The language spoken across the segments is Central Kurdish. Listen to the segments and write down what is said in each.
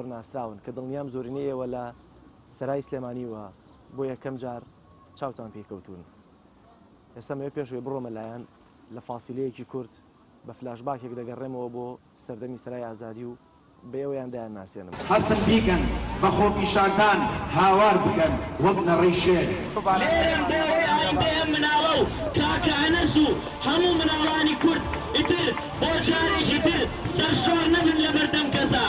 زۆر ناسراون کە دڵنیام زۆرینەیەوە لە سەرای سلێمانیوە بۆ یەکەم جار چاوتان پێکەوتون. ئێستا مێ پێشوێ بڕۆمە لایەن لە فاسیلەیەکی کورت بە فلاشباکێک دەگەڕێمەوە بۆ سەردەمی سەرای ئازادی و بە ئێوەیان دایان ناسێنم. هەستن بیکەن بە خۆپیشاندان هاوار بکەن وەک نەڕەی شێر. مناوە و کاکە ئەنەس و هەموو مناڵانی کورد ئیتر بۆ جارێکی تر سەرشار نەبن لە بەردەم کەسا.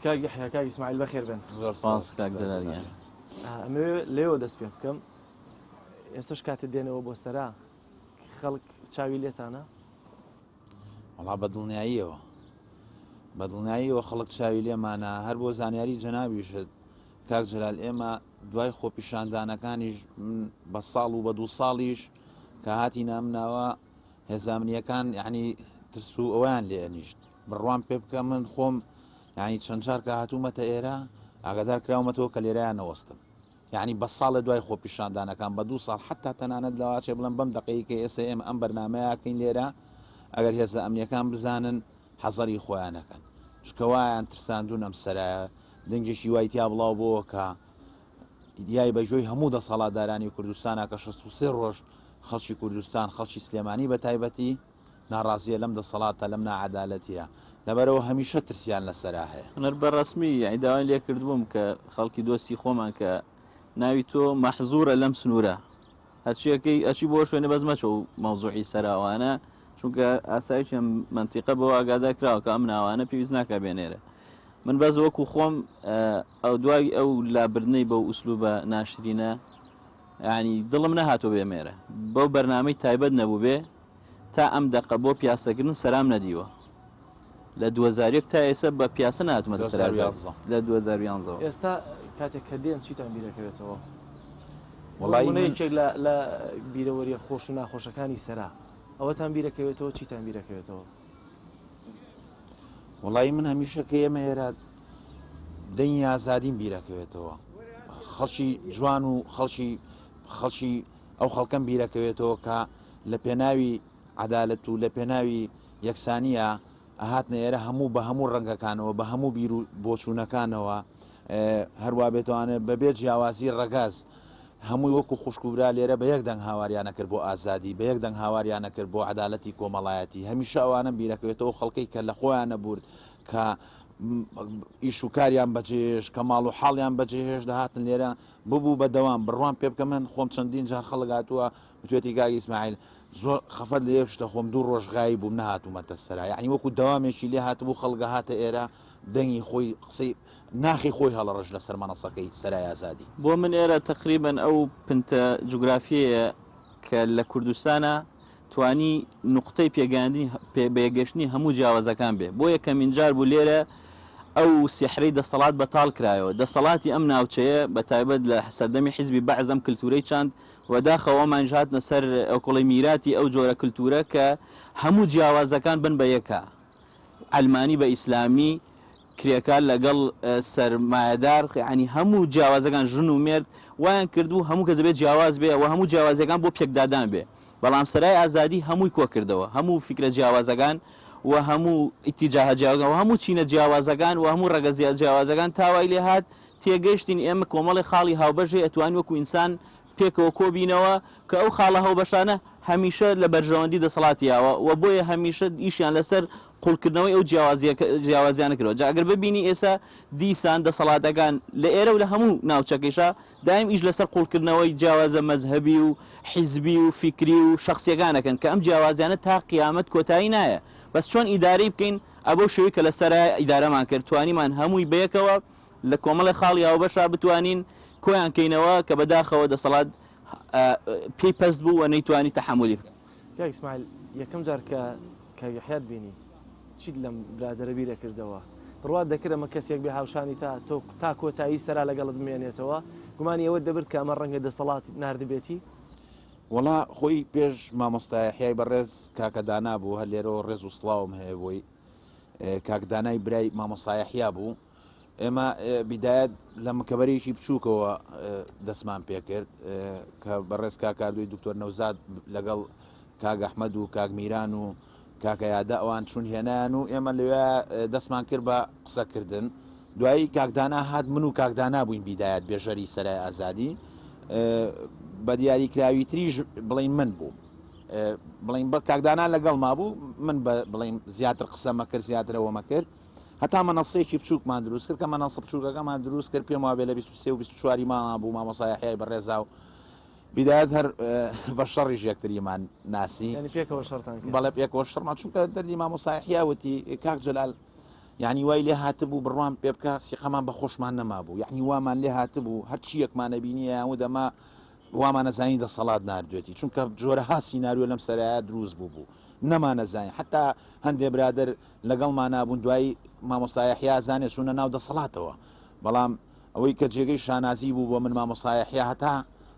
کاک یحیا کاک ئیسماعیل بەخێر بن. زۆر سپاس کاک جەلال. ئەمەوێ لێوە دەست پێ بکەم ئێستش کاتت دێنەوە بۆ سەرا خەڵک چاوی لێتانە؟ وەڵا بەدڵنیاییەوە خەڵک چاوی لێمانە هەر بۆ زانیاری جەنابیشت کاک جەلال ئێمە دوای خۆپیشاندانەکانیش بە ساڵ و بە دوو ساڵیش کە هاتی نامناوە هێزانامنیەکان یعنی ترس و ئەویان لێ ئەنیشت بڕوان پێ بکە من خۆم یعنی چەند جار کە هاتوومەتە ئێرە ئاگادار کراومەتەوە کە لێرەیان نەوەستم یعنی بە ساڵە دوای خۆپیشاندانەکان بە دوو ساڵ حتا تەنانەت لەواچێ بڵم بەم دقەیەکە ئێستا ئێمە ئەم بەرنامەیەکەین لێرە ئەگەر هێزە ئەمنیەکان بزانن حەزەری خۆیانەکەن چکەوایان ترساندون ئەم سەرایە دەنگێکی وایتیا بڵاو بۆەوە کە دیای بەژۆی هەموو دەسەڵاتدارانی کوردستانە کە 63 ڕۆژ خەڵکی کوردستان خەڵکی سلێمانی بە تایبەتی ناڕازیە لەم دەسەڵاتە لەم ناعەدالەتیە لەبەرەوە هەمیشە ترسیان لەسەرا هەیە. هەنەر بەڕەسمی ئەیداوای لێ کردبووم کە خەڵکی دۆستی خۆمان کە ناوی تۆ مەحزوورە لەم سنوورە هەرچیەکەی ئەچی بۆ شوێنە بەزمەچە و مەوزوعی سەراوانە چونکە ئاسایشی منتیقە بەوە ئاگادار کراوە کە ئەم ناوانە پێویست ناکە بێنێرە. من بەز وەکو خۆم ئەو دوای ئەو لابردنەی بەو ئوسلوبە ناشرینە یعنی دڵم نەهاتۆ بێمێرە بەو بەرنامەی تایبەت نەبوو بێ تا ئەم دەقە بۆ پیاسەکردن سەرام نەدیوە لە 2001 تا ئێستا بە پیاسە نهاتمەتە سەر لە 2011 ئێستا کاتێک کە دێن چیتان بیرەکەوێتەوە؟ وڵایەکێک لە بیرەوەریە خۆش و ناخۆشەکانی سەرا ئەوەتان بیرەکەوێتەوە چیتان بیرەکەوێتەوە؟ وڵی من هەمیشە کە ئێمە ئێرە دەنگی ئازادیم بیرەکەوێتەوە خەڵکی جوان و خەڵکی ئەو خەڵکەم بیرەکەوێتەوە کە لە پێناوی عەدالەت و لە پێناوی یەکسانیە ئەهاتنە ئێرە هەموو بە هەموو ڕەنگەکانەوە بە هەموو بیر و بۆچوونەکانەوە هەروە بێتوانێت بەبێت جیاوازی ڕەگاز هەمووی وەکو خوشکوبرا لێرە بە یەک دەنگ هاواریانە کرد بۆ ئازادی بە یەک دەنگ هاواریانە کرد بۆ عەدالەتی کۆمەڵایەتی هەمیشە ئەوانە بیرەکەوێتەوە خەڵکەی کە لە خۆیانە بورد کە ئیش و کاریان بەجێهێش کە ماڵ و حاڵیان بەجێهێش دەهاتن لێرە ببوو بەدەوام بڕوان پێ بکە من خۆم چەندین جار خەڵک هاتووە وتوێتی کاک ئیسماعیل زۆر خەفەت لە یەکشتە خۆم 2 ڕۆژ غایی بووم نەهاتوومەتە سەرا یعنی وەکو دەوامێکی لێ هاتبوو خەڵگە هاتە ئێرە دەنگی خۆی قسەی ناخی خۆی هەڵەڕژ لەسەر مەنەسەکەی سەرای ئازادی. بۆ من ئێرە تقریبا ئەو پنتە جوگرافیەیە کە لە کوردستانە توانی نقطەی پێگەشتنی هەموو جیاوازەکان بێ بۆ یەکەمین جار بوو لێرە ئەو سیحرەی دەسەڵات بەتاڵ کرایەوە دەسەڵاتی ئەم ناوچەیە بە تایبەت لە سەردەمی حیزبی بەعز ئەم کللتورەی چاند وەداخەوەمان هاتنە سەر ئەوکڵی میراتی ئەو جۆرە کللتورە کە هەموو جیاوازەکان بن بە یەکە ئەلمانی بە ئیسلامی کرێکار لەگەڵ سەرمایەدار ینی هەموو جیاوازەکان ژن و مێرد وایان کردو هەموو کە دەبێت جیاواز بێ و هەموو جیاوازەکان بۆ پێکدادان بێ بەڵام سەرای ئازادی هەمووی کۆ کردەوە هەموو فکرە جیاوازەکان و هەموو ئیتیجاه جیاوازەکان و هەموو چینە جیاوازەکان و هەموو ڕەگەزیات جیاوازەکان تاوای لێ هات تێگەشتین ئێمە کۆمەڵی خاڵی هاوبەشێ ئەتوانی وەکو ئینسان پێکەوە کۆبینەوە کە ئەو خاڵە هەوبەشانە هەمیشە لە بەرژەوەندی دەسەڵاتیاوە و بۆیە هەمیشە ئیشیان لەسەر قوڵکردنەوەی ئەو جیاوازیانە کردەوە جا ئەگەر ببینی ئێستا دیسان دەسەڵاتەکان لە ئێرە و لە هەموو ناوچەکەیشە دایم ئیش لەسەر قوڵکردنەوەی جیاوازە مەذهبی و حیزبی و فکری و شخصیەکانەکەن کە ئەم جیاوازیانە تا قیامەت کۆتایی نایە بەس چۆن ئیدارەی بکەین ئەبەو شێوەی کە لەسەر ئیدارەمان کرد توانیمان هەمووی بەیەکەوە لە کۆمەڵی خاڵی هاوبەشا بتوانین کۆیان کەینەوە کە بەداخەوە دەسەڵات پێی پەست بوو و نەیتوانی تەحملی بکەن. کاک ئیسماعیل یەکەم جار کە یحیات بینی چیت لەم برادەرە بیرە کردەوە بڕوات دەکرد ئەمە کەسێک بێ هاوشانی تا کۆتایی سەرا لەگەڵت بمێنێتەوە گومانی ئەوە دەبرد کە ئەمە ڕەنگە دەسەڵات ناردبێتی؟ وڵا خۆی پێش مامۆستایحیای بەڕێز کاکەدانا بوو هەر لێرەوە ڕێز و سڵاوم هەیە بۆی کاکدانای برای مامۆستایحیا بوو ئێمە بیدایەت لە مکەبەرێکی بچووکەوە دەستمان پێکرد کە بەڕێز کاکاردوی دکتۆر نەوزاد لەگەڵ کاک ئەحمەد و کاک میران و کاکە یادا ئەوان چون هێنایان و ئێمە لەوێ دەستمان کرد بە قسەکردن دوایی کاکدانا هات من و کاکدانا بووین بیدایەت بێژەری سەرای ئازادی بە دیاریکراوی تریژ بڵین من بوو بڵین بە کاکدانا لەگەڵ ما بوو من بڵین زیاتر قسەمە کرد زیاترەوە مەکرد هەتا مەنەسەیەکی بچووکمان دروست کرد کە مەنەسە بچووکەکەمان دروست کرد پێم وابێ لە 23 و 24 مانگا بوو مامۆستایحیای بەڕێزا و بیدایەت هەر بە شەڕیش یەکتریمان ناسی بەڵێ پێکەوە شەڕمان چونکە دەردی مامۆستایحیا وتی کاک جەلال یعنی وای لێ هاتبوو بڕوان پێ بکە سیقەمان بە خۆشمان نەما بوو یعنی وامان لێ هاتبوو هەرچی یەکمانە بینیە و دەما وامانەزانی دەسەڵات ناردوێتی چونکە جۆرەها سیناریۆ لەم سەرایە دروست بوو نەمانەزانین حتا هەندێک برادر لەگەڵمان نابوون دوایی مامۆستایحیا زانێ چوونە ناو دەسەڵاتەوە بەڵام ئەوەی کە جێگەی شانازی بوو بۆ من مامۆستایحیا هەتا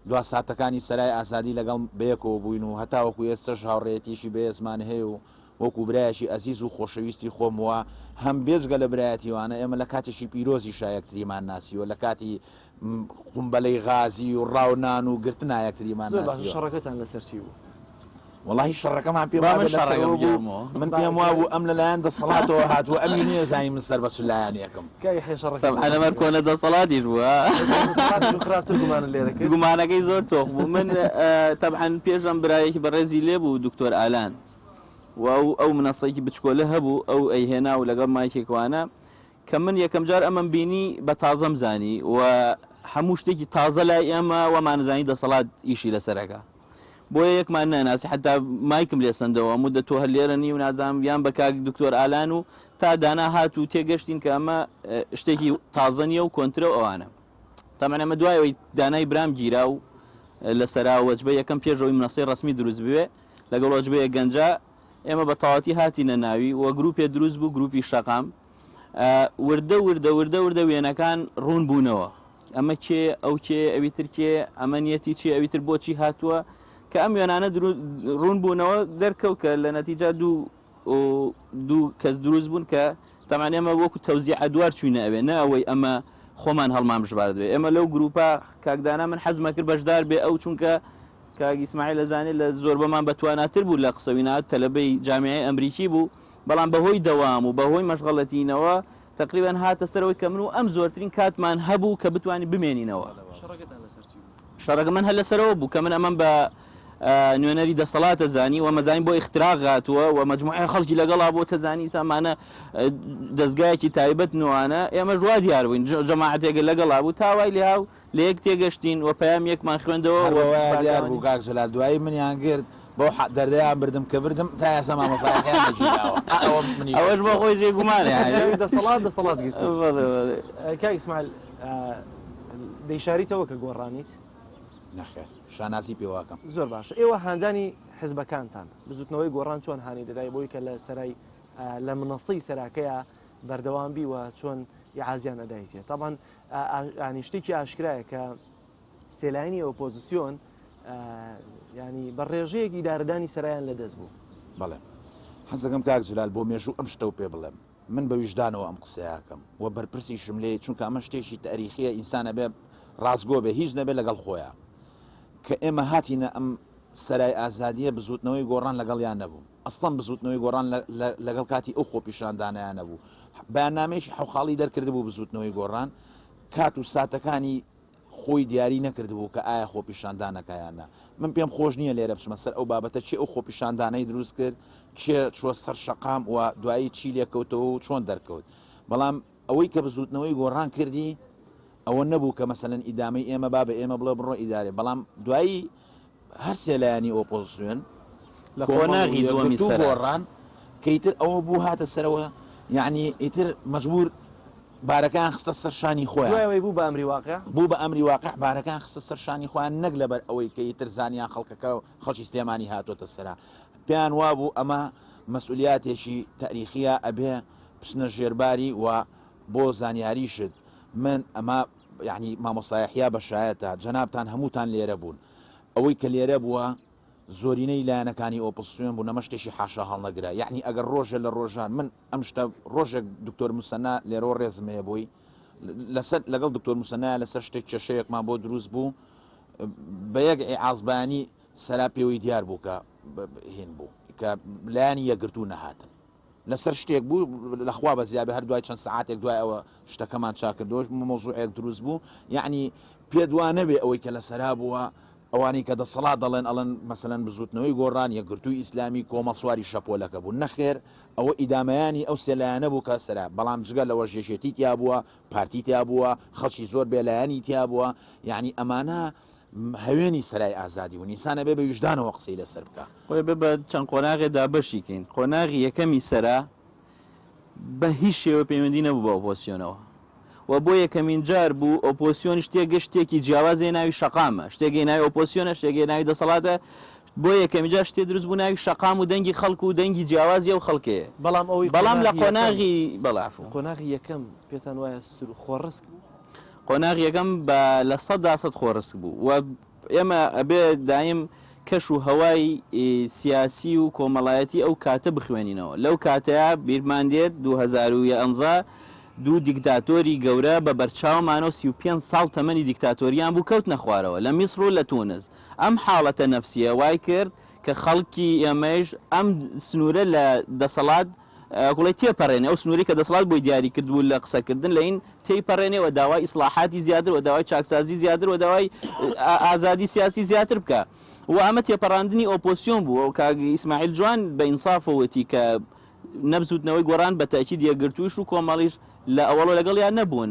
دوا ساتەکانی سەرای ئازادی لەگەڵ بەیەکەوە بووین و هەتا وەکو ئێستش هاوڕێتیشی بەێزمان هەیە و وەکو برایشی ئەزیز و خۆشەویستی خۆمەوە هەم بێجگە لە برایەتیوانە ئێمە لە کاتێکی پیرۆزی شایەکتریمان ناسیوە لە کاتی قومبەلەی غازی و ڕاونان و گرتنا یەکتریمان شەڕەکەتان لەسەرچی بوو والله شەڕەکەمان پێ من پێم وا بوو ئەم لەلایەن دەسەڵاتەوە هاتووە ئەمی نییە زانی من سەر بە سلایەن یەکەم ئەمەر کۆنە دەسەڵاتیش بووە گومانەکەی زۆر تۆخ بوو من تەبعەن پێشم برایەکی بەڕێزی لێ بوو دکتۆر ئالان و ئەو منەسەیەکی بچکۆلە هەبوو ئەو ئەیهێنا و لەگەڵ مایکێکوانە کە من یەکەم جار ئەمەم بینی بە تازەم زانی و هەموو شتێکی تازە لای ئێمە وەمانزانی دەسەڵات ئیشی لەسەرەکە بۆیە یەکمان نەناسی حتا مایکم لێ سندەوە مدە تۆ هەر لێرەنی و نازانم یان بە کاک دکتۆر ئالان و تا دانا هات و تێگەشتین کە ئەمە شتێکی تازە نیە و کۆنترە ئەوانە تەمەنە ئەمە دوایەوەی دانای برام گیرا و لەسەرا وەجبە یەکەم پێشەوەی منەسەی ڕسمی دروست بوێ لەگەڵ وەجبەیە گەنجە ئێمە بە تەواتی هاتینە ناوی وە گروپێ دروست بوو گروپی شەقام وردە وێنەکان ڕوون بوونەوە ئەمە کێ ئەو کێ ئەویتر کێ ئەمە نیەتی چی ئەویتر بۆچی هاتووە کە ئەم وێنانە ڕوون بوونەوە دەرکەوت کە لە نەتیجە دوو کەس دروست بوون کە تەمان ئێمە وەکو تەوزیع ئەدوار چوینە ئەوێ نە ئەوەی ئەمە خۆمان هەڵمان بژبارد بێ ئێمە لەو گروپا کاکدانا من حەزمە کرد بەشدار بێ ئەو چونکە کاگی ئیسماعیل لەزانێت لە زۆر بەمان بەتواناتر بوو لە قسەوینات تەلەبەی جامیعەی ئەمریکی بوو بەڵام بەهۆی دەوام و بەهۆی مەشغەڵەتینەوە تقریبا هاتە سەرەوەی کە من و ئەم زۆرترین کاتمان هەبوو کە بتوانین بمێنینەوە شەڕەکە من هەر لەسەرەوە بوو کە من ئەمەم بە نوێنەری دەسەڵاتە زانی و مەزانین بۆ اختراق هاتووە و مجموعی خەڵکی لەگەڵا بۆ تەزانی سامانە دەستگایەکی تایبەت نوانە ئێمە ژوا دیار بووین جەماعەتێکە لەگەڵا بوو تاوای لێ هاو لە یەک تێگەشتین و پەیام یەکمان خوێندەوە دیار بوو کاک جەلال دوایی منیان گرت بۆ دەردەیان بردم کە بردم تا ئێستا ئەوەش بۆ خۆی جێگومانێ دەسەڵات گرت کاک ئیسماعیل دەیشاریتەوە کە گۆڕانیت نەخێر شانازی پێواکەم زۆر باشە ئێوە هاندانی حزبەکانتان بزوتنەوەی گۆڕان چۆن هانی دەدای بۆی کە لە سەرای لە منەسەی سەراکەیە بەردەوام بی و چۆن یعازیان ئەدایتێت طبعاً ینی شتێکی ئاشکرایە کە سێلاینی ئۆپۆزیسیۆن ینی بە ڕێژەیەک ئیدارەدانی سەرایان لەدەست بوو بەڵێ حەز دەکەم کاک جەلال بۆ مێژوو ئەم شتە و پێ بڵێم من بە ویژدانەوە ئەم قسەیەکەم و بەرپرسیشم لێ چونکە ئەمە شتێکی تاریخیە ئینسانە بێ ڕاستگۆ بێ هیچ نەبێت لەگەڵ خۆیان کە ئێمە هاتینە ئەم سەرای ئازادیە بزوتنەوەی گۆڕان لەگەڵیان نەبوو ئەسڵەن بزوتنەوەی گۆڕان لەگەڵ کاتی ئەو خۆپیشاندانیان نەبوو بەیاننامەیەکی حەوخاڵی دەرکرد بوو بزوتنەوەی گۆڕان کات و ساتەکانی خۆی دیاری نەکردبوو کە ئایا خۆپیشاندانەکەیانە من پێم خۆش نییە لێرە بچمە سەر ئەو بابەتە چی ئەو خۆپیشاندانەی دروست کرد کێ چوە سەر شەقام و دوایی چی لێکەوتەوە و چۆن دەرکەوت بەڵام ئەوەی کە بزوتنەوەی گۆڕان کردی ئەوە نەبوو کە مەسەلەن ئیدامەی ئێمە با بە ئێمە بڵێ بڕۆ ئیدارێ بەڵام دوایی هەر سێلایانی ئۆپۆزیسیۆن لە خۆناغی دووەمی گۆڕان کەیتر ئەوە بوو هاتە سەرەوە یعنی ئیتر مەجبور بارەکان خستە سەر شانی خۆیان بوو بە ئەمری واقع بوو بە ئەمری واقع بارەکان خستە سەر شانی خۆیان نەک لەبەر ئەوەی کە ئیتر زانیان خەڵکەکە و خەڵکی سلێمانی هاتۆتە سەرا پێیان وابوو ئەمە مەسئولیاتێکی تاریخیە ئەبێ بچنە ژێرباری و بۆ زانیاریشت من ئەمە یعنی مامۆستایحیا بەشایەتە جەنابتان هەمووتان لێرە بوون ئەوەی کە لێرە بووە زۆرینەی لایەنەکانی ئۆپۆزیسیۆن بوو نەمە شتێکی حاشا هەڵنەگرا یعنی ئەگەر ڕۆژە لە ڕۆژان من ئەم شتە ڕۆژێک دکتۆر موسەنا لێرۆ ڕێزمەیە بووی لەسەر لەگەڵ دکتۆر موسەنا لەسەر شتێک کێشەیەکمان بۆ دروست بوو بە یەک عازبانی سەرا پێوەی دیار بوو کە هێن بوو کە لایانی یەکگرتوو نەهاتن لەسەر شتێک بوو لەخوا بە زیابێ هەر دوای چەند سعاتێک دوای ئەوە شتەکەمان چاکردۆش مۆزوعێک دروست بوو یعنی پێدوانە بێ ئەوەی کە لەسەرا بووە ئەوانی کە دەسەڵات دەڵێن ئەڵەن مەسەلەن بزوتنەوەی گۆڕان یەکگرتووی ئیسلامی کۆمەسواری شەپۆلەکە بوو نەخێر ئەوە ئیدامەیانی ئەو سێلایەنە بوو کە سەرا بەڵام جگە لەوە ژێشێتی تیا بووە پارتی تیا بووە خەڵکی زۆر بێلایەنی تیا بووە یعنی ئەمانە هەوێنی سەرای ئازادی و نیسانە بێ بە ویژدانەوە قسەی لەسەر بکە خۆی بە چەند قۆناغێدا بەشیکەین قۆناغی یەکەمی سەرا بە هیچ شێوە پەیوەندی نەبوو بە ئۆپۆسیۆنەوە و بۆ یەکەمین جار بوو ئۆپۆسیۆن شتێکی جیاوازی ناوی شەقامە شتێکی ناوی ئۆپۆسیۆنە شتێکی ناوی دەسەڵاتە بۆ یەکەمی جار شتێ دروست بوو ناوی شەقام و دەنگی خەڵک و دەنگی جیاوازی و خەڵکەیە بەڵام لە قۆناغی بەڵافو قۆناغی یەکەم پێتان وایە خۆڕسک قۆناغی یەکەم بە لە 100% خۆڕسک بوو و ئێمە ئەبێ دایم کەش و هەوای سیاسی و کۆمەڵایەتی ئەو کاتە بخوێنینەوە لەو کاتەیە بیرمان دێت 2011 دوو دیکتاتۆری گەورە بە بەرچاومانەوە 35 ساڵ تەمەنی دیکتاتۆریان بوو کەوت نەخوارەوە لە میسر و لە تونس ئەم حاڵەتە نەفسیە وای کرد کە خەڵکی ئێمەش ئەم سنوورە لە دەسەڵات گوڵی تێپەڕێنێ ئەو سنووری کە دەسەڵات بۆی دیاری کردبوو لە قسەکردن لە این تێیپەڕێنێەوە داوای ئیسلاحاتی زیاتر و داوای چاکسازی زیاتر و داوای ئازادی سیاسی زیاتر بکە و ئەمە تێپەڕاندنی ئۆپۆسیۆن بوو ئەو کاگی ئیسماعیل جوان بە ئینسافەوەتی کە نەبزوتنەوەی گۆڕان بە تاکید یەکگرتوویش و کۆمەڵیش لە ئەوەڵۆ لەگەڵیان نەبوون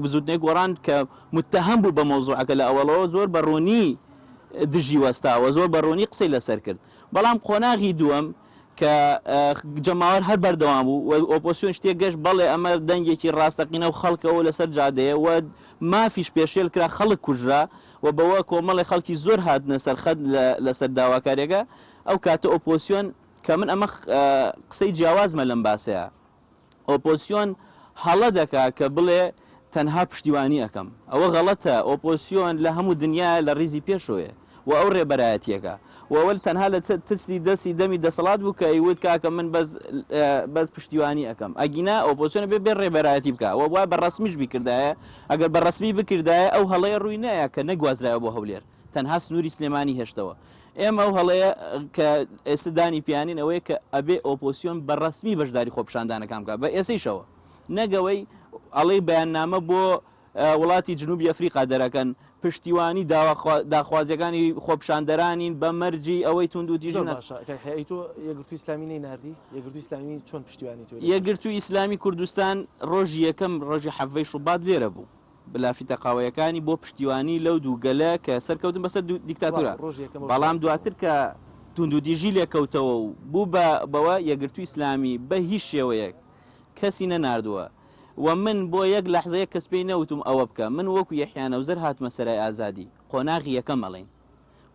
بزوتنەی گۆڕان کە متتەهم بوو بە مۆزوعەکە لە ئەوەڵەوە زۆر بەڕوونی دژی وەستاوە زۆر بەڕوونی قسەی لەسەر کرد بەڵام قۆناغی دووەم کە جەماوەر هەر بەردەوام بوو و ئۆپۆسیۆن شتێک گەشت بەڵێ ئەمە دەنگێکی ڕاستەقینە و خەڵکەوە لەسەر جادەیە و مافیش پێشێل کرا خەڵک کوژرا و بەوە کۆمەڵی خەڵکی زۆر هاتنە سەرخەت لەسەر داواکاریەکە ئەو کاتە ئۆپۆسیۆن کە من ئەمە قسەی جیاوازمە لەم باسەیە ئۆپۆسیۆن هەڵە دەکا کە بڵێ تەنها پشتیوانی ئەەکەم ئەوە غەڵەتە ئۆپۆسیۆن لە هەموو دنیا لە ڕیزی پێشۆیە و ئەو ڕێبەرایەتیەکە وەوەل تەنها لە تسی دەستی دەمی دەسەڵات بوو کە ئیوت کاکە من بەس پشتیوانی ئەەکەم ئەگینا ئۆپۆسیۆن بێ ڕێبەرایەتی بکە و وای بە ڕسمیش بیکردایە ئەگەر بە ڕسمی بکردایە ئەو هەڵەیە ڕووی نایە کە نەگوازرایە بۆ هەولێر تەنها سنووری سلێمانی هێشتەوە ئێمە ئەو هەڵەیە کە ئێستادانی پیانین ئەوەیە کە ئەبێ ئۆپۆسیۆن بە ڕسمی بەشداری خۆپشاندانەکان بکە بە ئێسەیشەوە نەگەوەی ئەڵەی بەیاننامە بۆ وڵاتی جنوبی ئەفریقا دەرەکەن پشتیوانی داخوازیەکانی خۆپشاندەرانین بە مەرجی ئەوەی تونند و دیژ تۆ یەکگرتووی ئیسلامی نەیناردی یەکگرتووی ئیسلامی چۆن پشتیوانی تۆ یەکگرتووی ئیسلامی کوردستان ڕۆژی یەکەم ڕۆژی حەڤەی شوبات لێرە بوو بلافی تەقاوەیەکانی بۆ پشتیوانی لەو دووگەلە کە سەرکەوتن بەسەر دیکتاتورە بەڵام دواتر کە تونند و دیژی لێکەوتەوە و بوو بەوە یەکگرتووی ئیسلامی بە هیچ شێوەیەک کەسی نەناردووە و من بۆ یەک لەحزەیە کەس پێی نەوتم ئەوە بکە من وەکو یەحیانە وزەر هاتمە سەرای ئازادی قۆناغی یەکەم ئەڵێن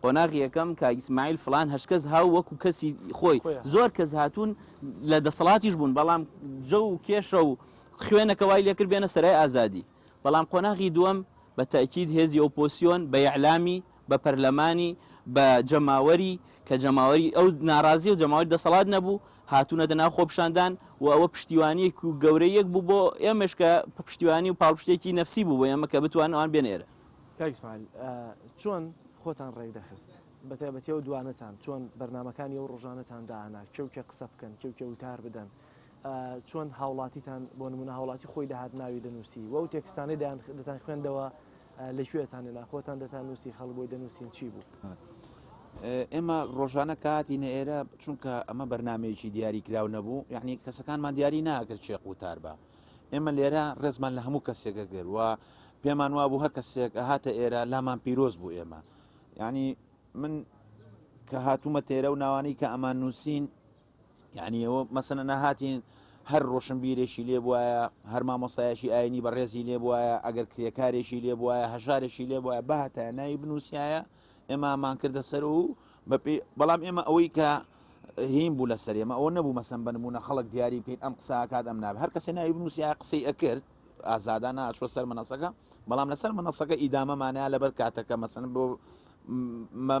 قۆناغی یەکەم کە ئیسماعیل فلان هەشکەس هاو وەکو کەسی خۆی زۆر کەس هاتوون لە دەسەڵاتیش بوون بەڵام جە و کێشە و خوێنەکە وای لێکرد بێنە سەرای ئازادی بەڵام قۆناغی دووەم بە تاکید هێزی ئۆپۆسیۆن بە یعلامی بە پەرلەمانی بە جەماوەری کە جەماوەری ئەو ناڕازی و جەماوەری دەسەڵات نەبوو هاتوونە دەناو خۆپشاندان و ئەوە پشتیوانیەک و گەورەیەک بوو بۆ ئێمەش کە پشتیوانی و پاڵپشتێکی نەفسی بوو بۆ ئێمە کە بتوانن ئەوان بێنێرە کاکسمال چۆن خۆتان ڕێک دەخست بەتایبەتی ئەو دوانتان چۆن بەرنمەکانی ئەو ڕۆژانەتان داهانا کەوکە قسە بکەن کەوکە وتار بدەن چۆن هاوڵاتیتان بۆ نمونە هاوڵاتی خۆی داهات ناوی دەنووسی و ئەو تێکستانەی دەتان خوێندەوە لەکوێتان لێنا خۆتان دەتان نووسی خەڵ بۆی دەنووسین چی بوو ئێمە ڕۆژانە کاتینە ئێرە چونکە ئەمە بەرنمەیەکی دیاری کراو نەبوو یعنی کەسەکانمان دیاری ناکرد چێق وتار بە ئێمە لێرە ڕێزمان لە هەموو کەسێکە گەروە پێمان وا بوو هەر کەسێک هاتە ئێرە لامان پیرۆز بوو ئێمە یعنی من کە هاتوومە تێرە و ناوانەی کە ئەمان نووسین یعنی ئەوە مەسەنە نەهاتین هەر ڕۆشنبیرێکی لێ بواە هەر مامۆستایەکی ئاینی بەڕێزی لێ بواە ئەگەر کرێکارێکی لێ بواە هەژارێکی لێ بواە بەهاتە ناوی بنووسایە ئێمەمان کردە سەر و بەڵام ئێمە ئەوەی کە هیم بوو لەسەر ئێمە ئەوە نەبوو مەسەن بنمونە خەڵک دیاری بکەیت ئەم قسە کات ئەم ناب هەر کەسێ ناوی بنووسیا قسەی ئەکرد ئازادانە ئاچوە سەر مەنەسەکە بەڵام لەسەر مەنەسەکە ئیدامەمانەیە لەبەر کاتەکە مەسەن بۆ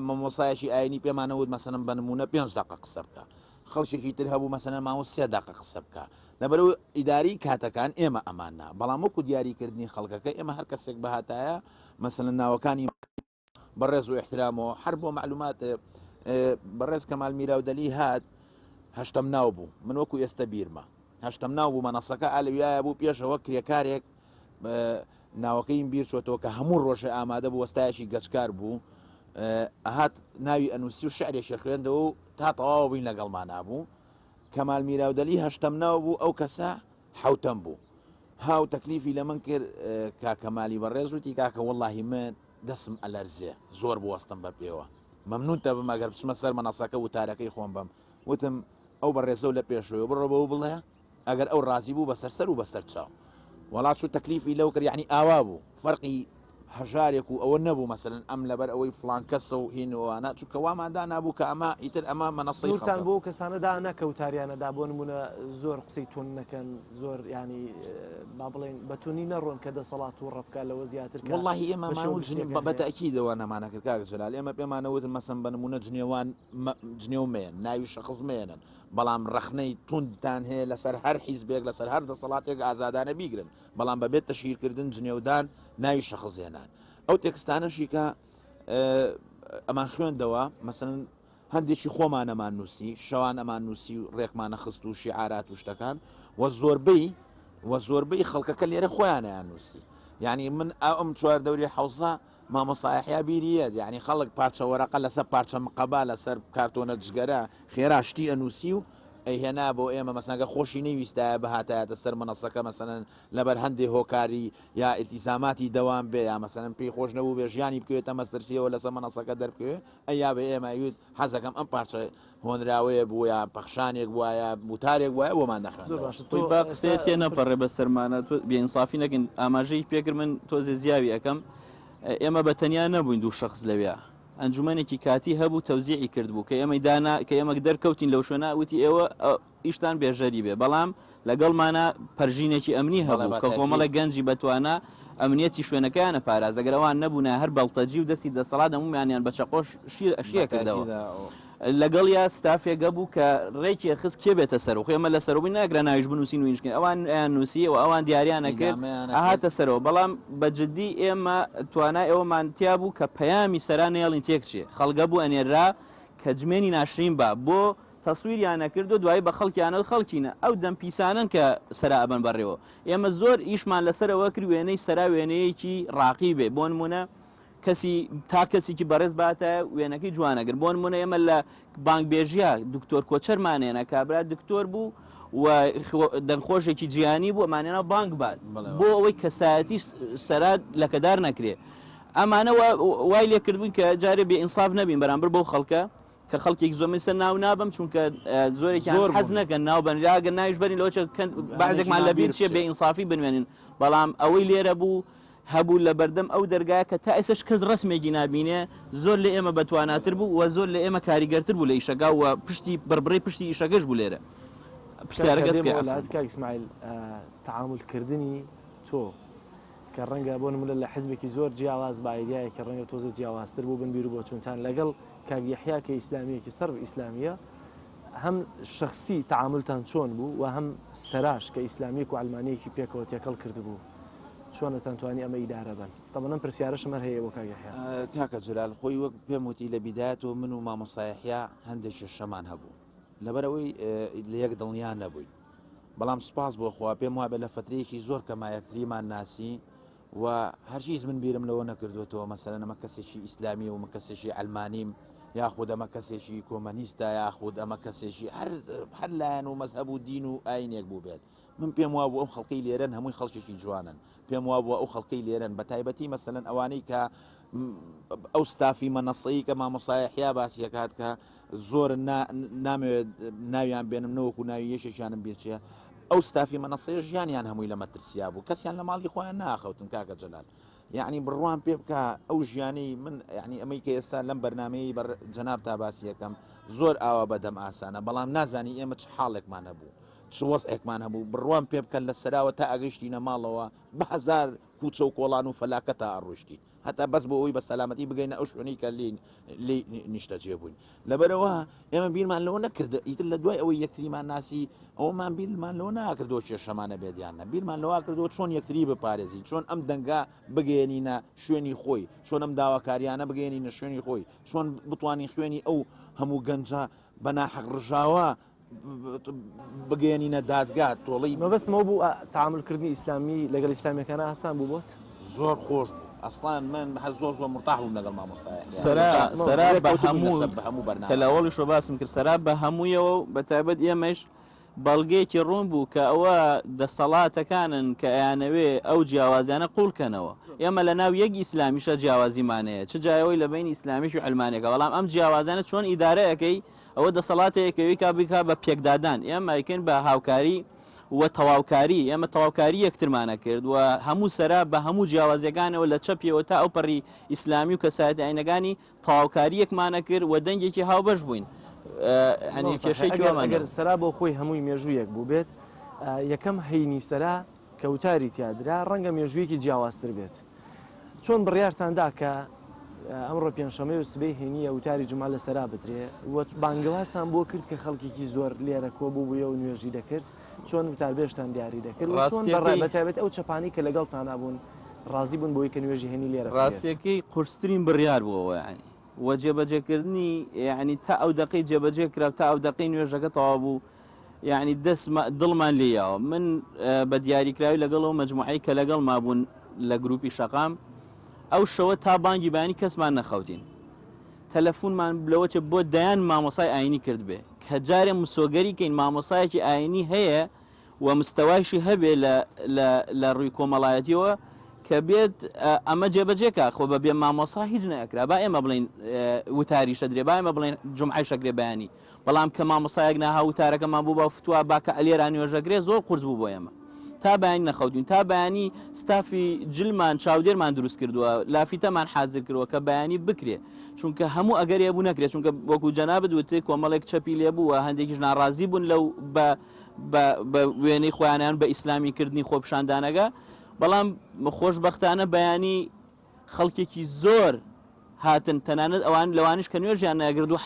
مامۆسایەکی ئاینی پێمانەوت مەسەنم بە نمونە 5 دقه قسە بکە خەڵکێکی تر هەبوو مەسەنە ماوە 3 دقه قسە بکە لەبەرەوە ئیداری کاتەکان ئێمە ئەماننا بەڵام وەکو دیاریکردنی خەڵکەکە ئێمە هەر کەسێک بەهاتایە مەسەنە ناوەکانی بەڕێز و احترامەوە هەر بۆ معلومات بەڕێز کەمال میراودەلی هات هەشتم ناو بوو من وەکو ئێستا بیرمە هەشتم ناو بوو مەنەسەکە ئالویایە بوو پێشەوە کرێکارێک ناوەکەیم بیر چۆتەوە کە هەموو ڕۆژە ئامادە بوو وەستایەکی گەچکار بوو هات ناوی ئەنووسی و شعرێکی خوێندەوە و تا تەواو بووین لەگەڵمان نابوو کەمال میراودەلی هەشتم ناو بوو ئەو کەسە حوتەم بوو هاو تەکلیفی لە من کرد کاکەمالی بەڕێز وتی کاکە وەڵڵاهی من دەسم ئەلەرزێ زۆر بوەستم بە پێوە مەمنونتە بم ئەگەر بچمە سەر مەنەسەکە وتارەکەی خۆم بم وتم ئەو بەڕێزە و لە پێشەوە بڕۆ بەوە بڵێ ئەگەر ئەو ڕازی بوو بەسەر سەر و بەسەر چاو وڵات چوو تەکلیفی لەو کرد یعنی ئاوا بوو فەرقی هەژارێک و ئەوە نەبوو مەسەرن ئەم لەبەر ئەوەی فلان کەسە و هینەوەوانە چونکە واماندا نابوو کە ئەمە ئیتر ئەمە مەنەسەی زۆرتان بۆ کەسانەدا نەکەوتاریانەدا بۆ نمونە زۆر قسەی تون نەکەن زۆر ینی با بڵێن بەتونی نەڕۆن کە دەسەڵات و ڕەبکە لەوە زیاتر واللهی ئێمە بەتەکیدەوە نەمانە کرد کاک جەلال ئێمە پێمانەوت مەسەن بە نمونە جنێومێن ناوی شەخص مێنن بەڵام ڕەخنەی توندتان هەیە لەسەر هەر حیزبێک لەسەر هەر دەسەڵاتێک ئازادانە بیگرن بەڵام بەبێت تەشیرکردن جنێودان ناوی شەخص هێنان ئەو تێکستانەشی کە ئەمان خوێندەوە مەسەن هەندێکی خۆمانەمان نووسی شەوان ئەمان نووسی و ڕێکمانە خست و شیعارات و شتەکان وە زۆربەی خەڵکەکە لێرە خۆیانیان نووسی یعنی من ئەم چواردەوری حوزە مامۆسایحیا بیریەت یعنی خەڵک پارچە وەرەقە لەسەر پارچە مقەبا لەسەر کارتۆنە جگەرە خێرا شتی ئەنووسی و ئەیهێنا بۆ ئێمە مەسەنگە خۆشی نەویستایە بەهاتایەتە سەر مەنەسەکە مەسەن لەبەر هەندێک هۆکاری یا ئیلتیزاماتی دەوام بێ یا مەسەن پێی خۆش نەبوو بێ ژیانی بکوێتە مەستەرسیەوە لەسەر مەنەسەکە دەرکوێ ئەیا بە ئێمە یوت حەزەکەم ئەم پارچە هۆنراوەیە بوو یا پەخشانێک وایە بوتارێک وایە بۆمان دەخوێن با قسێت تێ نەپەڕێ بە سەرمانە بێئینسافی نەکەن ئاماژەی پێکرد من تۆزێ زیاوی ئەەکەم ئێمە بەتەنیا نەبووین دوو شەخص لەوێ ئەنجومەنێکی کاتی هەبوو تەوزیعی کرد بوو کە ئێمە دانا کە ئێمە دەرکەوتین لەو شوێنە وتی ئێوە ئیشتان بێژەری بێ بەڵام لەگەڵمانە پەرژینێکی ئەمنی هەبوو کە کۆمەڵە گەنجی بەتوانە ئەمنیەتی شوێنەکەیانە پارازەگەرەوان نەبوونە هەر بەڵتەجی و دەستی دەسەڵات هەموومیانیان بە چەقۆش شیە کردەوە لەگەڵ یا ستافێگە بوو کە ڕێکی خست کێ بێتە سەرەوە خۆ ئێمە لە سەرەوەی ناگرە ناویش بنووسین و هیچکن ئەوان نووسی و ئەوان دیاریانە کرد ئاهاتە سەرەوە بەڵام بەجددی ئێمە توانای ئەوەمان تیا بوو کە پەیامی سەران نێڵین تێکچێ خەڵگە بوو ئەنێرا کە جمێنی ناشرین بە بۆ تەسویریانە کرد و دوایی بە خەڵکیانە خەڵکینە ئەو دەم پیسانن کە سەرا ئەبەن بەڕێەوە ئێمە زۆر ئیشمان لەسەرەوە کرد وێنەی سەرا وێنەیەکی ڕاقی بێ بۆ نمونە کەسی تا کەسێکی بەڕێز باتە وێنەکەی جوانەگر بۆ نمونە ئێمە لە بانکبێژیە دکتۆر کۆچەرمانێنە کابرا دکتۆر بوو و دەنخۆشێکی جیانی بوو ئەمانێنە بانک بات بۆ ئەوەی کەسایەتی سەرات لەکەدار نەکرێ ئەمانە وای لێکردبوون کە جارێ بێ ئینساف نەبین بەرامبەر بەو خەڵکە کە خەڵکێک زۆمی سەر ناو نابم چونکە زۆرێکیان حەز نەکەن ناو بەنراگەن ناویش بەرین لەوە بەعزێکمان لەبیر چێ بێ ئینسافی بنوێنن بەڵام ئەوەی لێرە بوو هەبوو لە بەردەم ئەو دەرگایە کە تا ئێسش کەس ڕسمێکی نبینێ زۆر لە ئێمە بەتواناتر بوو و زۆر لە ئێمە کاریگەرتر بوو لە ئیشەکە و پشتی بەربڕی پشتی ئیشەکەش بوو لێرە ئیسماعیل تعاملکردنی تۆ کە ڕەنگە بۆ نمونە لە حزبێکی زۆر جیاواز بایدایە کە ڕەنگە تۆزە جیاوازتر بوو بنبیر و بۆ چونتان لەگەڵ کاگیحیا کە ئیسلامیەکی سەر ئیسلامیە هەم شخصی تعاملتان چۆن بوو و هەم سەراش کە ئیسلامیەک و ئەلمانیەکی پێکەوە تێکەڵ کردبوو چۆنەتان توانی ئەمە ئیدارە بن تەمەنم پرسیارەشم هەر هەیە بۆ کاگیحیا کاکە جلال خۆی وەک پێم وتی لە بیدایەتەوە من و مامۆسایحیا هەندێک شەمان هەبوو لەبەرەوەی لە یەک دڵنیان نەبووین بەڵام سپاس بۆ خوا پێم وابێ لە فترەیەکی زۆر کە مایەکتریمان ناسی و هەرگیز من بیرم لەوە نەکردوێتەوە مەسەلەن ئەمە کەسێکی ئیسلامی و من کەسێکی ئەلمانیم یاخود ئەمە کەسێکی کۆمەنیستە یاخود ئەمە کەسێکی هەر لایەن و مەزهەب و دین و ئاینێک بوو بێت من پێم وا بوو ئەو خەڵکەی لێرەن هەمووی خەڵکێکی جوانن پێم وا بووە ئەو خەڵکەی لێرەن بە تایبەتی مەسەلەن ئەوانەی کە ئەو ستافی مەنەسەیی کە مامۆسایحیا باسیەکات کە زۆر نامەوێت ناویان بێنم نەوەکو ناوی یەشێکیانم بێچێ ئەو ستافی مەنەسەیە ژیانیان هەمووی لە مەترسیا بوو کەسیان لە ماڵی خۆیان ناخەوتن کاکە جەلال یعنی بڕوان پێ بکە ئەو ژیانی من یعنی ئەمەی کە ئێستا لەم بەرنامەی جەناب تا باسی یەکەم زۆر ئاوا بەدەم ئاسانە بەڵام نازانی ئێمە چ حاڵێکمان هەبوو وەزعێکمان هەبوو بڕوان پێ بکەن لە سەراوە تا ئەگەیشتینە ماڵەوە بە هەزار کوچە و کۆڵان و فەلاکە تا ئەڕۆشتی هەتا بەس بۆ ئەوی بە سەلامەتی بگەینە ئەو شوێنەی کە لێ نیشتە جێبووین لەبەرەوە ئێمە بیرمان لەوە نەکرد ئیتر لە دوای ئەوەی یەکتریمان ناسی ئەومان بیرمان لەوە ناکردەوە کێشەمانە بێدیانە بیرمان لەوا کردەوە چۆن یەکتری بپارێزی چۆن ئەم دەنگا بگەێنینە شوێنی خۆی چۆن ئەم داواکاریانە بگەێنینە شوێنی خۆی چۆن بتوانین خوێنی ئەو هەموو گەنجە بە ناحەق ڕژاوە بگەێنینە دادگا تۆڵی مەبەستمەوە بوو تعاملکردنی ئیسلامی لەگەڵ ئیسلامیەکانە ئاسان بوو بۆت زۆر خۆش بوو ئەسڵان من زۆر مرتاح بووم لەگەڵ مامۆستای سەرا بە هەموو تەلاوەڵی شۆ باسم کرد سەرا بە هەموویەوە بەتایبەت ئێمەش بەڵگەیەکی ڕوون بوو کە ئەوە دەسەڵاتەکانن کە ئەیانەوێ ئەو جیاوازیانە قوڵکەنەوە ئێمە لە ناو یەک ئیسلامیشە جیاوازیمانەیە چ جایەوەی لە بین ئیسلامیش و ئەلمانێکە بەڵام ئەم جیاوازانە چۆن ئیدارەیەکەی ئەوە دەسەڵاتەیەکەوی کا بکا بە پێکدادان ئێمە یکن بە هاوکاری و تەواوکاری ئێمە تەواوکاری یەکترمانە کرد و هەموو سەرا بە هەموو جیاوازیەکانەوە لە چەپیەوە تا ئەو پەڕی ئیسلامی و کەسایەتی ئاینەکانی تەواوکاری یەکمانە کرد و دەنگێکی هاوبەش بووین هەنی کێشەی ئەگەر سەرا بۆ خۆی هەمووی مێژوویەک بوو بێت یەکەم هەینی سەرا کەوتاری تیادرا ڕەنگە مێژوویەکی جیاوازتر بێت چۆن بڕیارتاندا کە ئەمڕۆ پێنجشەمەی و سبەی هێنیە وتاری جوما لە سەرا بدرێ بانگەوازتان بۆ کرد کە خەڵکێکی زۆر لێرە کۆبوو بووە و نوێژی دەکرد چۆن وتاربێشتان دیاری دەکرد بەتایبێت ئەو چەپانی کە لەگەڵتان نابوون ڕازی بوون بۆی کە نوێژی هێنی لێرە ڕاستیەکەی قورسترین بڕیار بووەوە ینی وە جێبەجێکردنی یعنی تا ئەو دقی جێبەجێ کرا تا ئەو دقی نوێژەکە تەوا بوو یعنی دڵمان لێیاوە من بە دیاریکراوی لەگەڵەوە مەجموعەی کە لەگەڵ مابوون لە گروپی شەقام ئەو شەوە تا بانگی بانی کەسمان نەخەوتین تەلەفۆنمان لەوەچە بۆ دەیان مامۆسای ئاینی کرد بێ کە جارێ مسۆگەری کەین مامۆسایەکی ئاینی هەیە و مستەوایشی هەبێ لە ڕووی کۆمەڵایەتیەوە کە بێت ئەمە جێبەجێکە خۆ بە بێ مامۆسا هیچ نەکرا با ئێمە بڵین وتاری شەدرێ با ئێمە بڵین جمعای شەکرێ بەیانی بەڵام کە مامۆسایەک ناها وتارەکەمان بوو بە فتووە باکە ئەلێران نوێژەگرێ زۆر قورس بوو بۆ ئێمە تا بەیانی نەخەوتین تا بەیانی ستافی جلمان چاودێرمان دروست کردووە لافیتەمان حازر کردووە کە بەیانی بکرێ چونکە هەموو ئەگەر ێبوو نەکرێت چونکە وەکو جەنابەت وتێ کۆمەڵێک چەپی لێبووە هەندێکیش ناڕازی بوون لەو بە وێنەی خۆیانیان بە ئیسلامیکردنی خۆپشاندانەکە بەڵام خۆشبەختانە بەیانی خەڵکێکی زۆر هاتن تەنانەت ئەوان لەوانش کە نوێژیان نەگرد و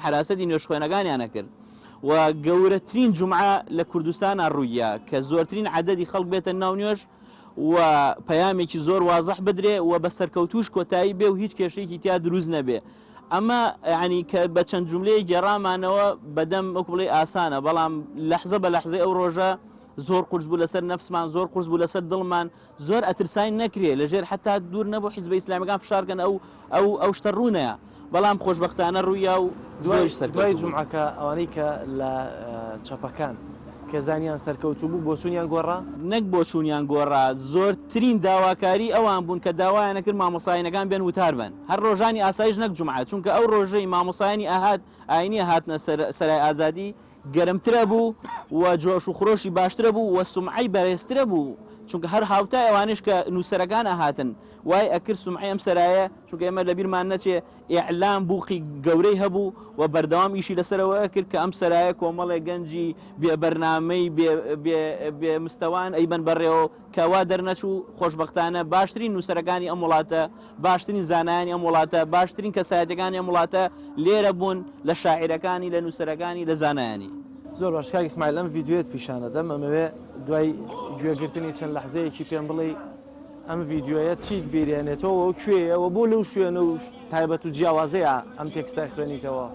حراسەتی نوێژ خوێنەکانیانە کرد و گەورەترین جومعە لە کوردستانە ڕوویە کە زۆرترین عەدەدی خەڵک بێتە ناو نوێژ و پەیامێکی زۆر وازەح بدرێ و بە سەرکەوتوش کۆتایی بێ و هیچ کێشەیەکی تیا دروست نەبێ ئەمە ینی کە بە چەند جوملەیە گێڕامانەوە بەدەم وەک بڵێ ئاسانە بەڵام لەحزە بە لەحزەی ئەو ڕۆژە زۆر قورس بوو لەسەر نەفسمان زۆر قورس بوو لەسەر دڵمان زۆر ئەترساین نەکرێ لەژێر حتا دوور نەبوو حیزبە ئیسلامیەکان فشارکەن ئەو شتە ڕوونەیە بەڵام خۆشبەختانە ڕوویە و دوای جومعەکە ئەوانەی کە لە چەپەکان کە زانیان سەرکەوتوو بوو بۆ چوونیان گۆڕا نەک بۆ چوونیان گۆڕا زۆرترین داواکاری ئەوان بوون کە داوایانە کرد مامۆساینەکان بێن وتار بن هەر ڕۆژانی ئاسایش نەک جومعە چونکە ئەو ڕۆژەی مامۆسایانی ئاینی هاتنە سەرای ئازادی گەرمترە بوو و جۆش و خۆشی باشترە بوو و سومعی بەڕێزترە بوو چونکە هەر هاوتای ئەوانش کە نووسەرەکان هاتن وای ئەکرد سومعی ئەم سەرایە چونکە ئێمە لەبیرمان نەچێ ئیعلام بووقی گەورەی هەبوو و بەردەوام ئیشی لەسەرەوە کرد کە ئەم سەرایە کۆمەڵێک گەنجی بێبەرنامەی بێ مستەوان ئەیبەن بەڕێەوە کەوا دەرنەچوو خۆشبەختانە باشترین نووسەرەکانی ئەم وڵاتە باشترین زانایانی ئەم وڵاتە باشترین کەسایەتەکانی ئەم وڵاتە لێرە بوون لە شاعیرەکانی لە نووسەرەکانی لە زانایانی زۆر باش کاک ئیسماعیل ئەم ڤیدیۆیەت پیشانەدەم ئەمەوێ دوای گوێگرتنی چەند لەحزەیەکی پێم بڵێ ئەم ڤیدیۆیە چیت بیرێنێتەوە کوێیەوە بۆ لەو شوێنە و تایبەت و جیاوازەیە ئەم تێکستای خوێنیتەوە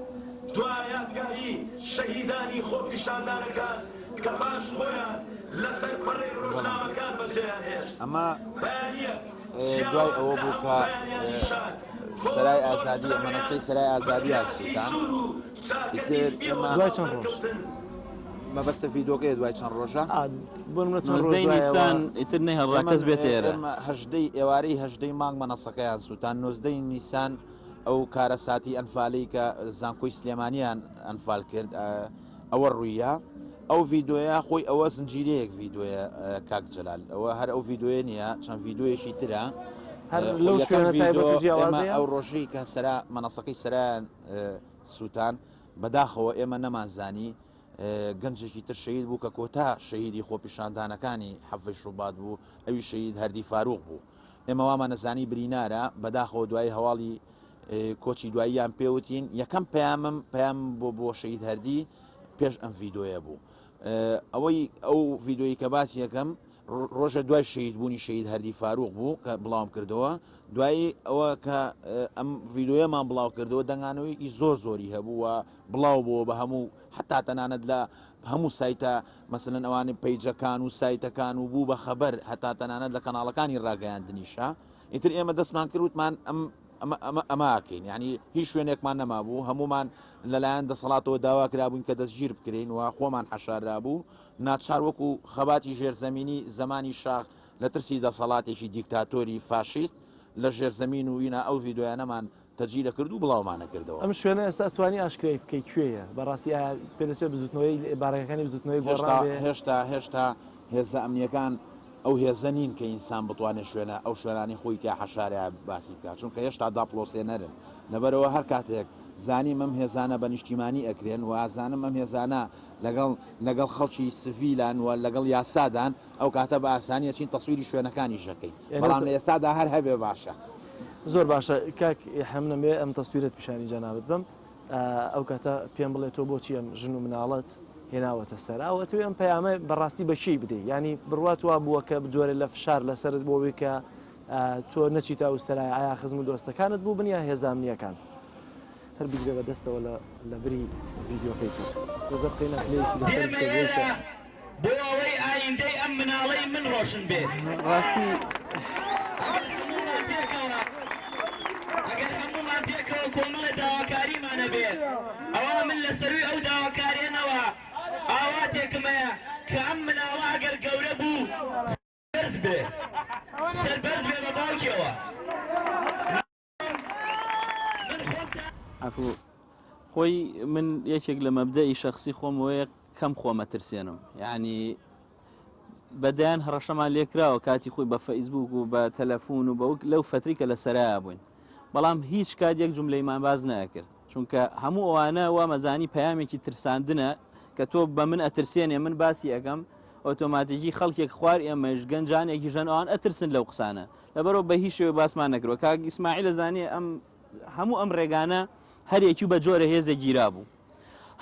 دوایەتگاری شەهیدانی خۆپیشاندانەکان کە باش خۆیان لەسەر پەڕی ڕۆژنامەکان بەجێیان هێشت ئەمە دوای ئەوە بوو کە سەرای ئازادی مەنەسەی سەرای ئازادی هاتووتان دوای چەند ڕۆژ مەبەستە ڤیدۆکەیە دوای چەند ڕۆژە نۆزدەی نیسان ئیتر نەهێڵا کەس بێت ئێرە هەژدەی ئێوارەی هەژدەی مانگ مەنەسەکەی هاتووتان نۆزدەی نیسان ئەو کارە ساتی ئەنفالەی کە زانکۆی سلێمانیان ئەنفال کرد ئەوە ڕوویە ئەو ڤیدۆیە خۆی ئەوە زنجیرەیەک ڤیدۆیە کاک جەلال ئەوە هەر ئەو ڤیدۆیە نییە چەند ڤیدۆیەشی ترە لەو شوێنە تایبەت و جیاوازەیە ئەو ڕۆژەی کە سەرا مەنەسەکەی سەرایان سووتان بەداخەوە ئێمە نەمانزانی گەنجێکی تر شەید بوو کە کۆتا شەیدی خۆپیشاندانەکانی حەفەی شوبات بوو ئەوی شەید هەردی فاروق بوو ئێمە وامان نەزانی برینارە بەداخەوە دوای هەواڵی کۆچی دواییان پێوتین یەکەم پەیام بۆ شەید هەردی پێش ئەم ڤیدۆیە بوو ئەوەی ئەو ڤیدۆیی کە باسی یەکەم ڕۆژە دوای شەید بوونی شەید هەردی فاروق بوو کە بڵاوم کردەوە دوایی ئەوە کە ئەم ڤیدۆیەمان بڵاو کردەوە دەنگانەوەیکی زۆری هەبوو و بڵاو بووە بە هەموو حتا تەنانەت لە هەموو سایتە مەسەلەن ئەوانەی پەیجەکان و سایتەکان و بوو بە خەبەر هەتا تەنانەت لە کەناڵەکانی ڕاگەیاندنیشە ئیتر ئێمە دەستمان کردوتمان ئەماکەین ینی هیچ شوێنێکمان نەمابوو هەمومان لەلایەن دەسەڵاتەوە داوا کرابووین کە دەستگیر بکرین و خۆمان حەشاررا بوو ناچار وەکو خەباتی ژێرزەمینی زمانی شاخ لە ترسی دەسەڵاتێکی دیکتاتۆری فاشیست لە ژێرزەمین و وینە ئەو ڤیدۆیانەمان تەجیلە کرد و بڵاومانە کردەوە ئەم شوێنە ئێستا توانی ئاشکرای بکەیت کوێیە بەڕاستی پێدەچێت بزوتنەوەی بارەکەەکانی بزوتنەوەی هێشتا هێزە ئەمنیەکان ئەو هێزە نین کە ئینسان بتوانێت شوێنە ئەو شوێنانی خۆی تا حەشارە باسی بکات چونکە هێشتا داپلۆسێنەرن لەبەرەوە هەر کاتێک زانی مەم هێزانە بە نیشتیمانی ئەکرێن و ئازانم ئەم هێزانە لەگەڵ خەڵکی سڤیلان و لەگەڵ یاسادان ئەو کاتە بە ئاسانیە چین تەسویری شوێنەکانی ژەکەی بەڵام لە ئێستادا هەر هەبێ باشە زۆر باشە کاک هەمنەمێ ئەم تەسویرت پیشانی جەنابەت بم ئەو کاتە پێم بڵێت تۆ بۆچی ئەم ژن و مناڵەت هێناوەتە سەراوە توێ ئەم پەیامە بەڕاستی بەشی بدەی ینی بڕوات وا بووە کە بجۆرە لە فشار لەسرت بۆەوەی کە تۆ نەچیتە ئەو سەرای ئایا خزم و دۆستەکانت بوو بنیا هێزانیەکان هەر بیگرێ بە دەستەوە لە بری ڤیدیۆکەی تر زە بقینە پلەیەکی بۆ ئەوەی ئایندەی ئەم مناڵەی من ڕۆشن بێت ڕاستی ئەگەر هەمومان پێکەوە کۆمەڵە داواکاریمانە بێت ئەوە من لە سەروی ئەو داواکارێنەوە ئاواتێکمەیە کە ئەم مناڵە ئەگەر گەورە بوو بەرز بێ سەربەرز بێ بە باوکیەوە عفو خۆی من یەکێک لە مەبدەئی شەخصی خۆمەوەیە کەم خۆمە ترسێنم یعنی بەدایان هەڕەشەمان لێکراوە کاتی خۆی بە فەیسبوک و بە تەلەفۆن و بەوەک لەو فتری کە لە سەرایە بووین بەڵام هیچ کاتێک جوملەیمان باز نەکرد چونکە هەموو ئەوانە وا مەزانی پەیامێکی ترساندنە کە تۆ بە من ئەترسێنێ من باسی ئەەکەم ئۆتۆماتیکی خەڵکێک خوار ئێمەش گەنجانێکی ژەن ئەوان ئەترسن لەو قسانە لەبەرەوە بە هیچ شێوە باسمان نەکرەوە کاک ئیسماعیل زانێ هەموو ئەم ڕێگانە هەرێکی بە جۆرە هێزە گیرا بوو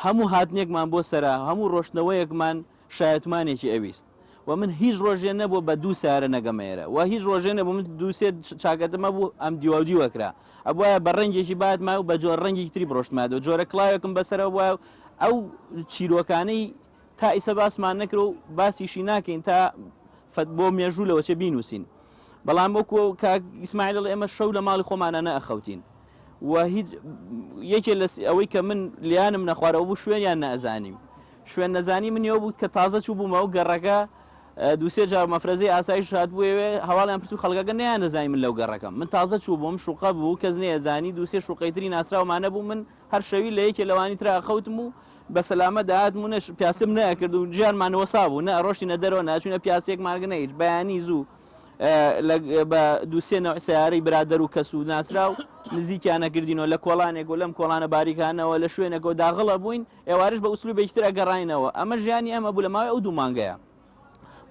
هەموو هاتنێکمان بۆ سەرا هەموو ڕۆشنەوەیەکمان شایەتمانێکی ئەویست و من هیچ ڕۆژێ نەبوو بە دوو سارە نەگەمێرە و هیچ ڕۆژێ نەبوو من دووسێ چاکەتمە بوو ئەم دیواودی وەکرا ئەبواە بە ڕەنگێکی باتما و بە جۆر ڕەنگی تری بڕۆشتمادەوە جۆرە کڵاوێکم بەسەرە وایە ئەو چیرۆکانەی تا ئیسە باسمان نەکرە و باسیشی ناکەین تا بۆ مێژوو لەوە چێ بینوسین بەڵام وەکو کاک ئیسماعیل ئێمە شەو لە ماڵی خۆمانە نەئەخەوتین و هیچ یەکێ لە ئەوەی کە من لیانم نەخوارەوە بوو شوێنیان نەزانیم شوێن نەزانی منیەوە بوو کە تازە چوو بوومەوە گەڕەکە دووسێ جار مەفرەزەی ئاسایش هات بووێ هەواڵیان پرسو خەڵگەکە نەیان نەزانی من لەو گەڕەکەم من تازە چوو بووم شوقە بوو کەس نەیەزانی دووسێ شوقەیتری ناسراومانە بوو من هەر شەوی لە یەکێ لەوانی ترا خەوتم و بە سەلامە داهاتمونە پیاسم نەکرد و گیانمانەوەسا بوو نە ڕۆشتینە دەرەوە ناچوونە پیاسێک مارگنە هیچ بەیانی زوو بە دووسێ نەوەی سیارەی برادەر و کەس و ناسرا و نزیکیانە کردینەوە لە کۆڵانێک و لەم کۆڵانە باریکانەوە لە شوێنێکەوە داغڵە بووین ئێوارش بە ئوسلوبێکتر ئەگەڕاینەوە ئەمە ژیانی ئەمە بوو لە ماوەی ئەو دوو مانگەیە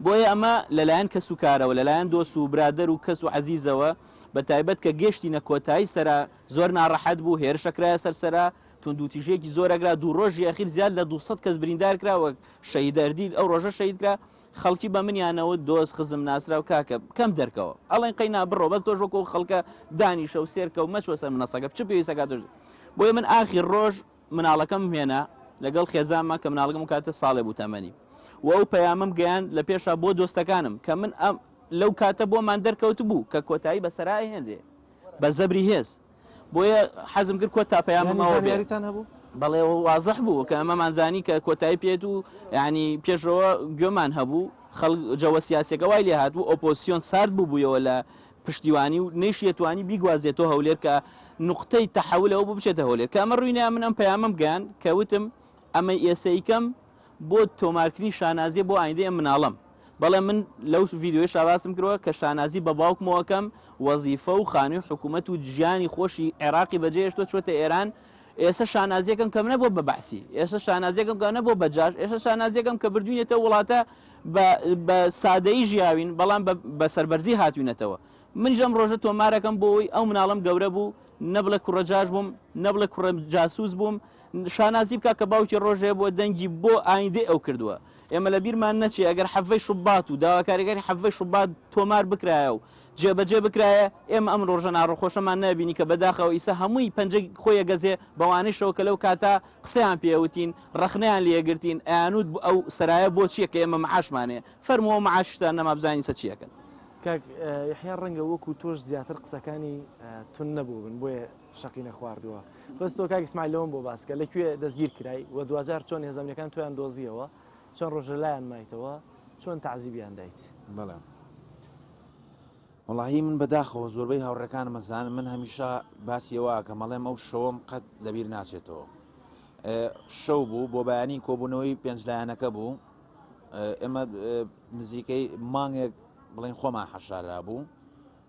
بۆیە ئەمە لەلایەن کەس و کارەوە لەلایەن دۆست و برادەر و کەس و عەزیزەوە بە تایبەت کە گەشتینە کۆتایی سەرا زۆر ناڕەحەت بوو هێرشەکرایە سەرسەرا توندوتیژەیەکی زۆرەگرا دوو ڕۆژی ئەخیر زیاد لە 200 کەس بریندار کراوە شەهیدەردی ئەو ڕۆژە شەهیدکرا خەڵکی بە منیانەوە دۆست خزم ناسرا و کاکە کەم دەرکەوە ئەڵێن قەینا بڕۆ بەس تۆش وەکو خەڵکە دانیشە و سێرکە و مەچوە سەر منەسەکە چ پێویستەکە تۆش بۆیە من ئاخیر ڕۆژ مناڵەکەم هێنا لەگەڵ خێزانمە کە مناڵەکەم کاتە ساڵێ بوو تەمەنی و ئەو پەیامم گەیاند لە پێشە بۆ دۆستەکانم کە من لەو کاتە بۆمان دەرکەوت بوو کە کۆتایی بەسەرای هێندێ بە زەبری هێز بۆیە حەزم کرد کۆ تا پەیامەوە بیاریتان هەبوو بەڵێ وازەح بوو کە ئەمەمانزانی کە کۆتایی پێێت و ینی پێشەوە گوێمان هەبوو جەوە سیاسەکە وای لێ هاتبوو ئۆپۆسیۆن سارد بووبوویەوە لە پشتیوانی و نەیشێتوانی بیگوازێتەوە هەولێر کە نقطەی تەحولەوە بوو بچێتە هەولێر کە ئەمە ڕووینە من ئەم پەیامەم گەیاند کە وتم ئەمە ئێسەیکەم بۆ تۆمارکردنی شانازیە بۆ ئایندەی مناڵم بەڵێ من لەو ڤیدیۆی شاباسم کردەوە کە شانازی بە باوکمەوەکەم وەزیفە و خانووی حکوومەت و ژیانی خۆشی عێراقی بەجێهێشتووە چۆتە ئێران ئێستا شانازیەکەم کەم نەبوو بە بەحسی ئێستا شانازیەکەم کە نەبوو بە جاش ئێستا شانازیەکەم کە بردوینێتە وڵاتە بە سادەیی ژیاوین بەڵام بە سەربەرزی هاتوینەتەوە منیش ئەم ڕۆژە تۆمارەکەم بۆەوەی ئەو مناڵم گەورە بوو نەبڵێ کوڕە جاش بووم نەبڵێ کوڕە جاسوس بووم شانازی بکە کە باوکی ڕۆژێ بۆ دەنگی بۆ ئایندەی ئەو کردووە ئێمە لە بیرمان نەچێ ئەگەر حەڤەی شوبات و داواکاریگەری حەڤەی شوبات تۆمار بکرایە و جێبەجێ بکرایە ئێمە ئەم ڕۆژە ناڕەخۆشەمان نبینی کە بەداخەوە ئیسا هەمووی پەنجە خۆیە گەزێ بەوانەیشەوە کە لەو کاتا قسەیان پێوتین ڕخنیان لێگرتین ئەیانوت ئەو سەرایە بۆ چییە کە ئێمە معاشمانێ فەرمەوە معاشتان نەمابزانین سە چیەکەن کاک یحیا ڕەنگە وەکو تۆش زیاتر قسەکانی تون نەبوو بن بۆیە شەقی نەخواردووە بەس تۆ کاک ئیسماعیل لەوەم بۆ باسکە لەکوێ دەستگیر کرای و دوجار چۆن هێزانەکان تۆیان دۆزیەوە چۆن ڕۆژە لایەن مایتەوە چۆن تعزیبیان دایت بەڵێ وڵاهی من بەداخەوە زۆربەی هاوڕەکان مەزانم من هەمیشە باسیەوە کە مەڵێم ئەو شەوەم قەت لەبیر ناچێتەوە شەو بوو بۆ بەیانی کۆبوونەوەی پێنجلایەنەکە بوو ئێمە نزیکەی مانگێک بڵێن خۆمان حەشارا بوو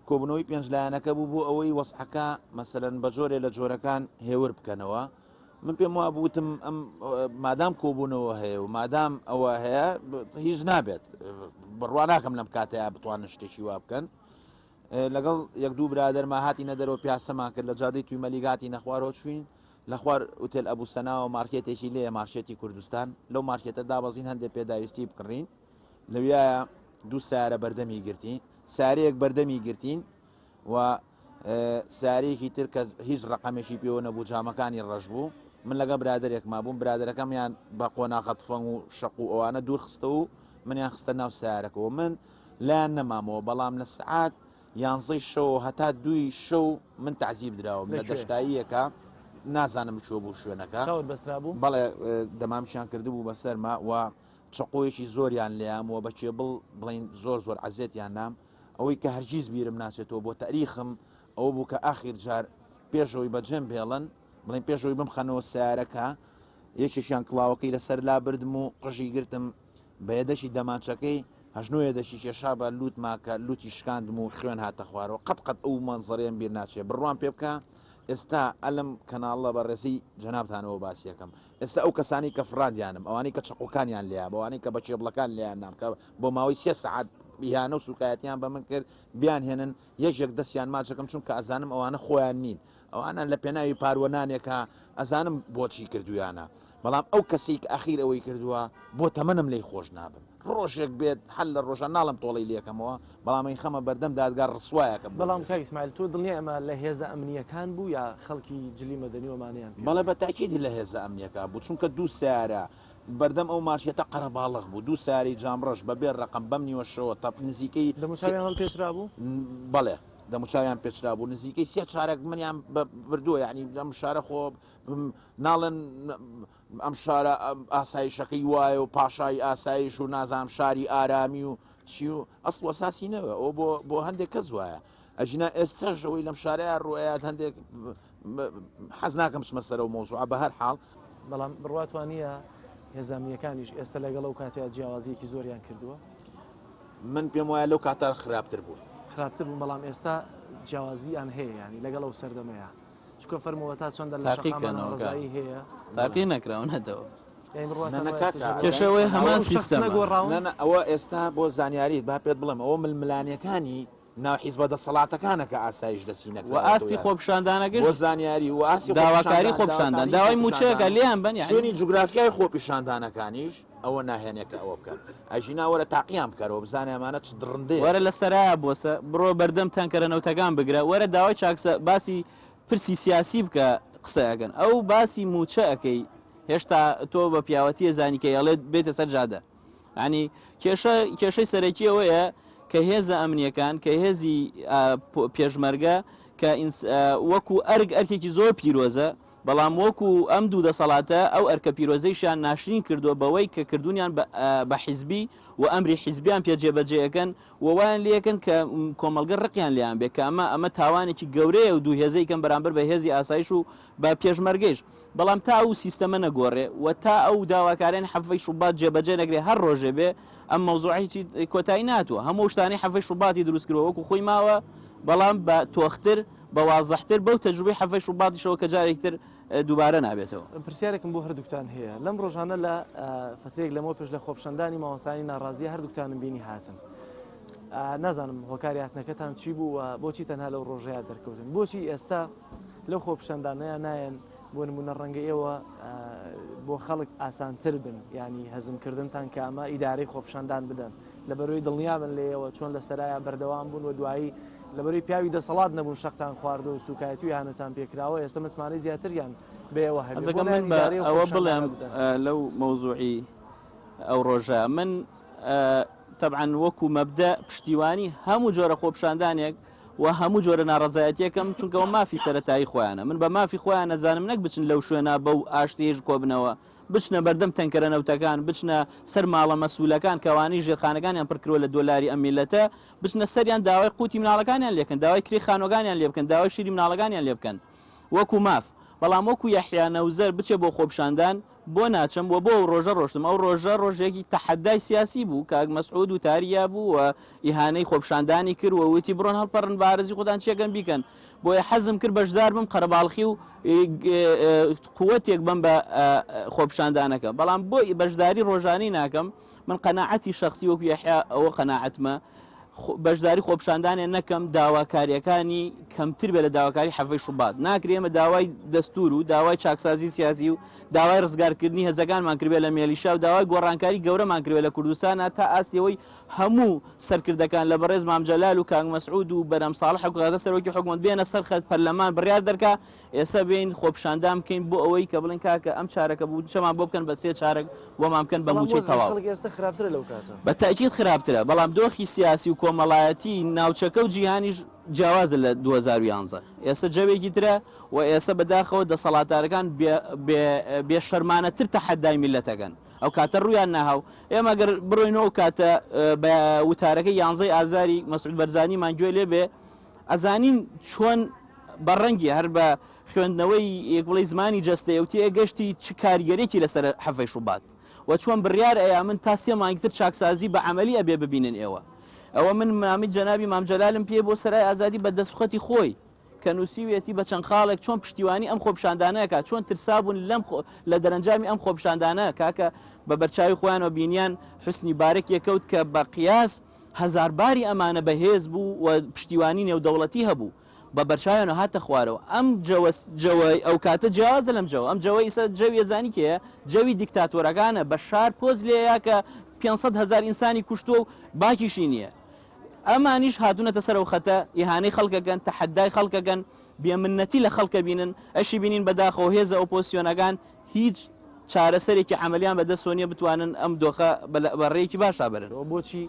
کۆبوونەوەی پێنجلایەنەکە بوو بۆ ئەوەی وەسحەکە مەسەرەن بە جۆرێ لە جۆرەکان هێور بکەنەوە من پێم وا بوتم ئەم مادام کۆبوونەوە هەیە و مادام ئەوە هەیە هیچ نابێت بڕوا ناکەم لەم کاتەیە بتوانن شتێکی وا بکەن لەگەڵ یەک دوو برادەرما هاتینە دەرەوە پیاسەمان کرد لە جادەی توی مەلیگاتی نەخوارەوە چوین لە خوار ئوتێل ئەبوسەناوە مارکێتێکی لێە مارشێتی کوردستان لەو مارکێتە دابەزین هەندێک پێداویستی بکڕین لەویایە دوو سارە بەردەمی گرتین سارەیەک بەردەمی گرتین و سارەیەکی تر کە هیچ ڕقەمێکی پێوە نەبوو جامەکانی ڕەش بوو من لەگە برادێکما بووم برادەکەمیان بە قۆناغە تفەنگ و شەق و ئەوانە دوور خستە و منیان خستە ناو سارەکەەوە من لایەن نەمامەوە بەڵام لە سعات یانزەی شەو هەتا دوی شەو من تعزیب دراوم لە دەشتاییەکە نازانم چۆ بوو شوێنەکە بەسترا بوو بەڵێ دەمامشیان کردبوو بەسەرما و چقۆیەکی زۆریان لێیامەوە بەچێ بڵین زۆر عەزێتیان نام ئەوەی کە هەرگیز بیرم ناچێتەوە بۆ تاریخم ئەوە بوو کە ئاخیر جار پێشەوەی بەجێم بێڵن بڵین پێشەوەی بمخەنەوە سیارەکە یەکێکیان کڵاوەکەی لەسەر لا بردم و قژی گرتم بە یەدەشی دەمانچەکەی هەژنۆیە دەشی کێشا بە لوتماکە لوتی شکاندم و خوێن هاتە خوارەوە قەت ئەو مەنزەرێن بیر ناچێت بڕوان پێ بکە ئێستا ئەلم کەناڵە بەڕێزی جەنابتانەوە باسیەکەم ئێستا ئەو کەسانی کە فڕادیانم ئەوانەی کە چقۆکانیان لێە بەوانەی کە بە چێبڵەکان لیان نامکە بۆ ماوەی 3 سەعات بیانە و سوکایەتیان بە من کرد بیان هێنن یەکێک دەستیان ماچەکەم چونکە ئەزانم ئەوانە خۆیان نین ئەوانە لە پێناوی پاروەنانێکە ئەزانم بۆچی کردویانە بەڵام ئەو کەسی کە ئەخیر ئەوەی کردووە بۆ تەمەنم لی خۆش نابم ڕۆژێک بێت هەل لە ڕۆژان ناڵم تۆڵی لێکەمەوە بەڵامی خەمە بەردەم دادگار ڕسوایەکە بەڵام کاک ئیسماعیل تۆ دڵنیە ئەمە لە هێزە ئەمنیەکان بوو یا خەڵکی جلی مەدەنیوەمانیان بەڵێ بە تاکیدی لە هێزە ئەمنیەکە بوو چونکە دوو سیارە بەردەم ئەو ماشێتە قەرەباڵغ بوو دوو ساری جامڕەش بەبێ ڕقم بەم نیوەشەوە تەپ نزیکەی دەموچاویان هەڵ پێچرا بوو بەڵێ دەموچاویان پێچرا بوو نزیکەی 3 چارێک منیان بردووە یعنی ئەم شارە خۆ ناڵێن ئەم شارە ئاسایشەکەی وایە و پاشای ئاسایش و نازانم شاری ئارامی و چی و ئەسڵ وەساسی نەوە ئەو بۆ هەندێک کەس وایە ئەژنا ئێستاش ئەوەی لەم شارەیە ڕۆیات هەندێک حەز ناکەم چمە سەرە و مۆزوعە بە هەر حاڵ بەڵام بڕواتوانە هێزانیەکانیش ئێستا لەگەڵ ئەو کاتیا جیاوازیەکی زۆریان کردووە من پێم وایە لەو کاتە خراپتر بوو خراپتر بوو بەڵام ئێستا جیاوازیان هەیە ینی لەگەڵ ئەو سەردەمەیە چکە فەرمەوە تا چۆندە لە شەقامانەڕزایی هەیە تاقی نەکراونەتەوە کێشەوەی هەمان سیستەمە ئەوە ئێستا بۆ زانیاریت با پێت بڵێم ئەوە ململانیەکانی ناو حیزبە دەسەڵاتەکانە کە ئاسایش دەسینە و ئاستی خۆپیشاندانەگەشت بۆ زانیاری و ئاسی داواکاری خۆپیشاندان داوای موچەیەکە لێیان بن شوێنی جوگرافیای خۆپیشاندانەکانیش ئەوە ناهێنێکە ئەوە بکەن ئەژینا وەرە تاقییان بکەرەوە بزانێ ئەمانە چ دڕندێ وەرە لە سەرایە بۆسە بڕۆ بەردەم تەنکەرەنەوتەکان بگرە وەرە داوای چاکسە باسی پرسی سیاسی بکە قسەیەکەن ئەو باسی موچە ئەەکەی هێشتا تۆ بە پیاوەتیە زانیکە ئەڵێت بێتە سەر جادە ینی کێشەی سەرەکی ئەوەیە کە هێزە ئەمنیەکان کە هێزی پێشمەرگە کە وەکو ئەرکێکی زۆر پیرۆزە بەڵام وەکو ئەم دوو دەسەڵاتە ئەو ئەرکە پیرۆزەیشیان ناشرین کردووە بەوەی کە کردوونیان بە حیزبی و ئەمری حیزبیان پێجێبەجێەکەن ووایان لەکەن کە کۆمەلگە ڕقیان لیان بێ کە ئەمە تاوانێکی گەورەیە و دوو هێزەیکەم بەرامبەر بە هێزی ئاسایش و بە پێشمەرگەیش بەڵام تا ئەو سیستەمە نەگۆڕێ و تا ئەو داواکارێن حەفەی شوبات جێبەجێ نەگرێ هەر ڕۆژێ بێ ئەم مەوزوعی کۆتایی ناتوە هەموو شتانی حەفەی شوباتی دروست کردەوە وەکو خۆی ماوە بەڵام بە تۆختر بە وازەحتر بەو تەجروبەی حەفەی شوباتیشەوە کە جارێکتر دووبارە نابێتەوە. پرسیارێکم بۆ هەردووکتان هەیە لەم ڕۆژانە لە فترێک لەمەوە پێش لە خۆپشاندانی مامۆستانی ناڕازیە هەردووکتانم بینی هاتن. نازانم هۆکاری هاتنەکەتان چی بوو و بۆچی تەنها لەو ڕۆژەیە دەرکەوتن بۆچی ئێستا لەو خۆپشاندانەیە نایەن بۆ نمونە ڕەنگە ئێوە بۆ خەڵک ئاسانتر بن ینی هەزمکردنتان کە ئەمە ئیدارەی خۆپشاندان بدەن لەبەرەوەی دڵنیابن لێەوە چۆن لە سەرایە بەردەوام بوون و دوایی لەبەرەوەی پیاوی دەسەڵات نەبوون شەختان خواردە و سوکایەتی و یانەتان پێکراوە ئێستا متمانەی زیاتریان بێەوە هەزەکە من ئەوە بڵێم لەو مەوزوعی ئەو ڕۆژە من طبعا وەکو مەبدە پشتیوانی هەموو جۆرە خۆپشاندانێک و هەموو جۆرە ناڕزایەتیەکەم چونکەەوە مافی سەرەتایی خۆیانە من بە مافی خۆیان نەزانم نەک بچن لەو شوێنە بەو ئاشتێژ کۆبنەوە بچنە بەردەم تەنکەرە نەوتەکان بچنە سەر ماڵە مەسوولەکان کەوانی ژێرخانەکانیان پڕکرۆ لە دۆلاری ئەم میلەتە بچنە سەریان داوای قوتی مناڵەکانیان لێکن داوای کری خانۆگانیان لێ بکەن داوای شیری مناڵەکانیان لێ بکەن وەکو ماف بەڵام وەکو یەحیا نەوزەر بچێ بۆ خۆپشاندان بۆ ناچم بۆ ئەو ڕۆژە ڕۆشتم ئەو ڕۆژە ڕۆژێکی تەحەدای سیاسی بوو کاک مەسعود و تاریا بوو و ئیهانەی خۆپشاندانی کرد و وتی بڕۆن هەڵپەڕن بارزی خۆتان چێکەن بیکەن بۆیە حەزم کرد بەشدار بم قەرەباڵخی و قووەتێک بم بە خۆپشاندانەکە بەڵام بۆ بەشداری ڕۆژانەی ناکەم من قەناعەتی شخصی وەکو یەحیا ئەوە قەناعەتمە بەشداری خۆپشاندانێ نەکەم داواکاریەکانی کەمتر بێ لە داواکاری حەفەی شوبات ناکرێمە داوای دەستور و داوای چاکسازی سیاسی و داوای ڕزگارکردنی هەزەکانمان کردێت لە مێلیشا و داوای گۆڕانکاری گەورەمان کردێت لە کوردستانە تا ئاستەوەی هەموو سەرکردەکان لە بەڕێز مامجەلال و کاک مەسعود و بەرەم ساڵح و کاکە سەرۆکی حکوومەت بێنە سەر خەت پەرلەمان بڕیار دەرکا ئێستا بین خۆپشاندان بکەین بۆ ئەوەی کە بڵێن کاکە ئەم چارەکە بوو چەمان بۆ بکەن بە سێ چارەک بۆمان بکەن بە موچەی تەواو بە تاکید خراپترە بەڵام دۆخی سیاسی و کۆمەڵایەتی ناوچەکە و جیهانیش جیاوازە لە 2011 ئێستا جەوێکی ترە و ئێستا بەداخەوە دەسەڵاتدارەکان بێشەرمانەتر تەحەدای میلەتەکەن ئەو کاتە ڕویان ناهاو ئێمە ئەگەر بڕۆینەوە کاتە بە وتارەکەی 11 ئازاری مەسعود بەرزانیمان گوێ لێ بێ ئەزانین چۆن بەڕەنگی هەر بە خوێندنەوەی یەکوڵی زمانی جەستەیەوتی گەشتی چ کاریگەرێکی لەسەر حەفەی شوبات و چۆن بڕیار ئەیە من تا 3 مانگتر چاکسازی بە عەمەلی ئەبێ ببینن ئێوە ئەوە من مامی جەنابی مامجەلالم پێ بۆ سەرای ئازادی بە دەستخەتی خۆی کە نووسیوێتی بە چەند خاڵێک چۆن پشتیوانی ئەم خۆپشاندانەکە چۆن ترسابوون لە دەرەنجامی ئەم خۆپشاندانە کاکە بە بەرچاوی خۆیان و بینیان حسنی بارێک یەکەوت کە بە قیاس هەزارباری ئەمانە بەهێز بوو و پشتیوانی نێودەوڵەتی هەبوو بە بەرچاویانەوە هاتە خوارەوە ئەم جەوەی ئەو کاتە جیازە لەم جەوە ئەم جەوەی ئیسە جەوی زانی کێە جەوی دیکتاتۆرەکانە بە شار پۆز لێیە کە 500,000 ئینسانی کوشتۆ و باکیشی نییە ئەمانیش هاتوونەتە سەرەوە خەتە ئیهانەی خەڵکەکەن تەحەدای خەڵکەکەن بێمنەتی لە خەڵکە بینن ئەشی بینین بەداخەوە هێزە ئۆپۆسیۆنەکان هیچ چارەسەرێکی عملیان بەدەستۆنیە بتوانن ئەم دۆخە بەڕێیەکی باشا برن بۆچی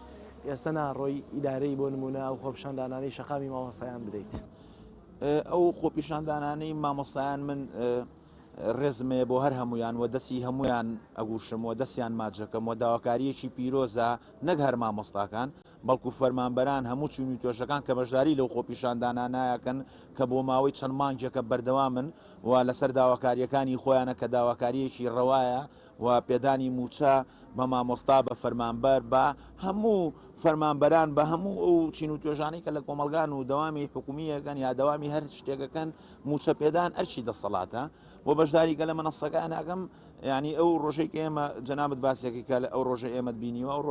ئێستا ناڕۆی ئیدارەی بۆ نمونە ئەو خۆپشاندانانەی شەقامی مامۆستایان بدەیت ئەو خۆپیشاندانانەی مامۆستایان من ڕێزمێ بۆ هەر هەمویان و دەستی هەمویان ئەگوشم و دەستیان ماجەکەم و داواکاریەکی پیرۆزە نەک هەر مامۆستاکان بەڵکو فەرمانبەران هەموو چوونی توێژەکان کە بەشداری لەو خۆپیشاندانانایەکەن کە بۆ ماوەی چەند مانگێکە بەردەوامن و لەسەر داواکاریەکانی خۆیانە کە داواکاریەکی ڕەوایە و پێدانی موچە بە مامۆستا بە فەرمانبەر بە هەموو فەرمانبەران بە هەموو ئەو چین و توێژانەی کە لە کۆمەلگان و دەوامی حکومیەکەن یا دەوامی هەر شتێکەکەن موچە پێدان ئەرچی دەسەڵاتە بۆ بەشداریکە لە مەنەسەکان ناکەم ینی ئەو ڕۆژێک ئێمە جەنابەت باسێکی کە ئەو ڕۆژە ئێمە بینیوە ئەو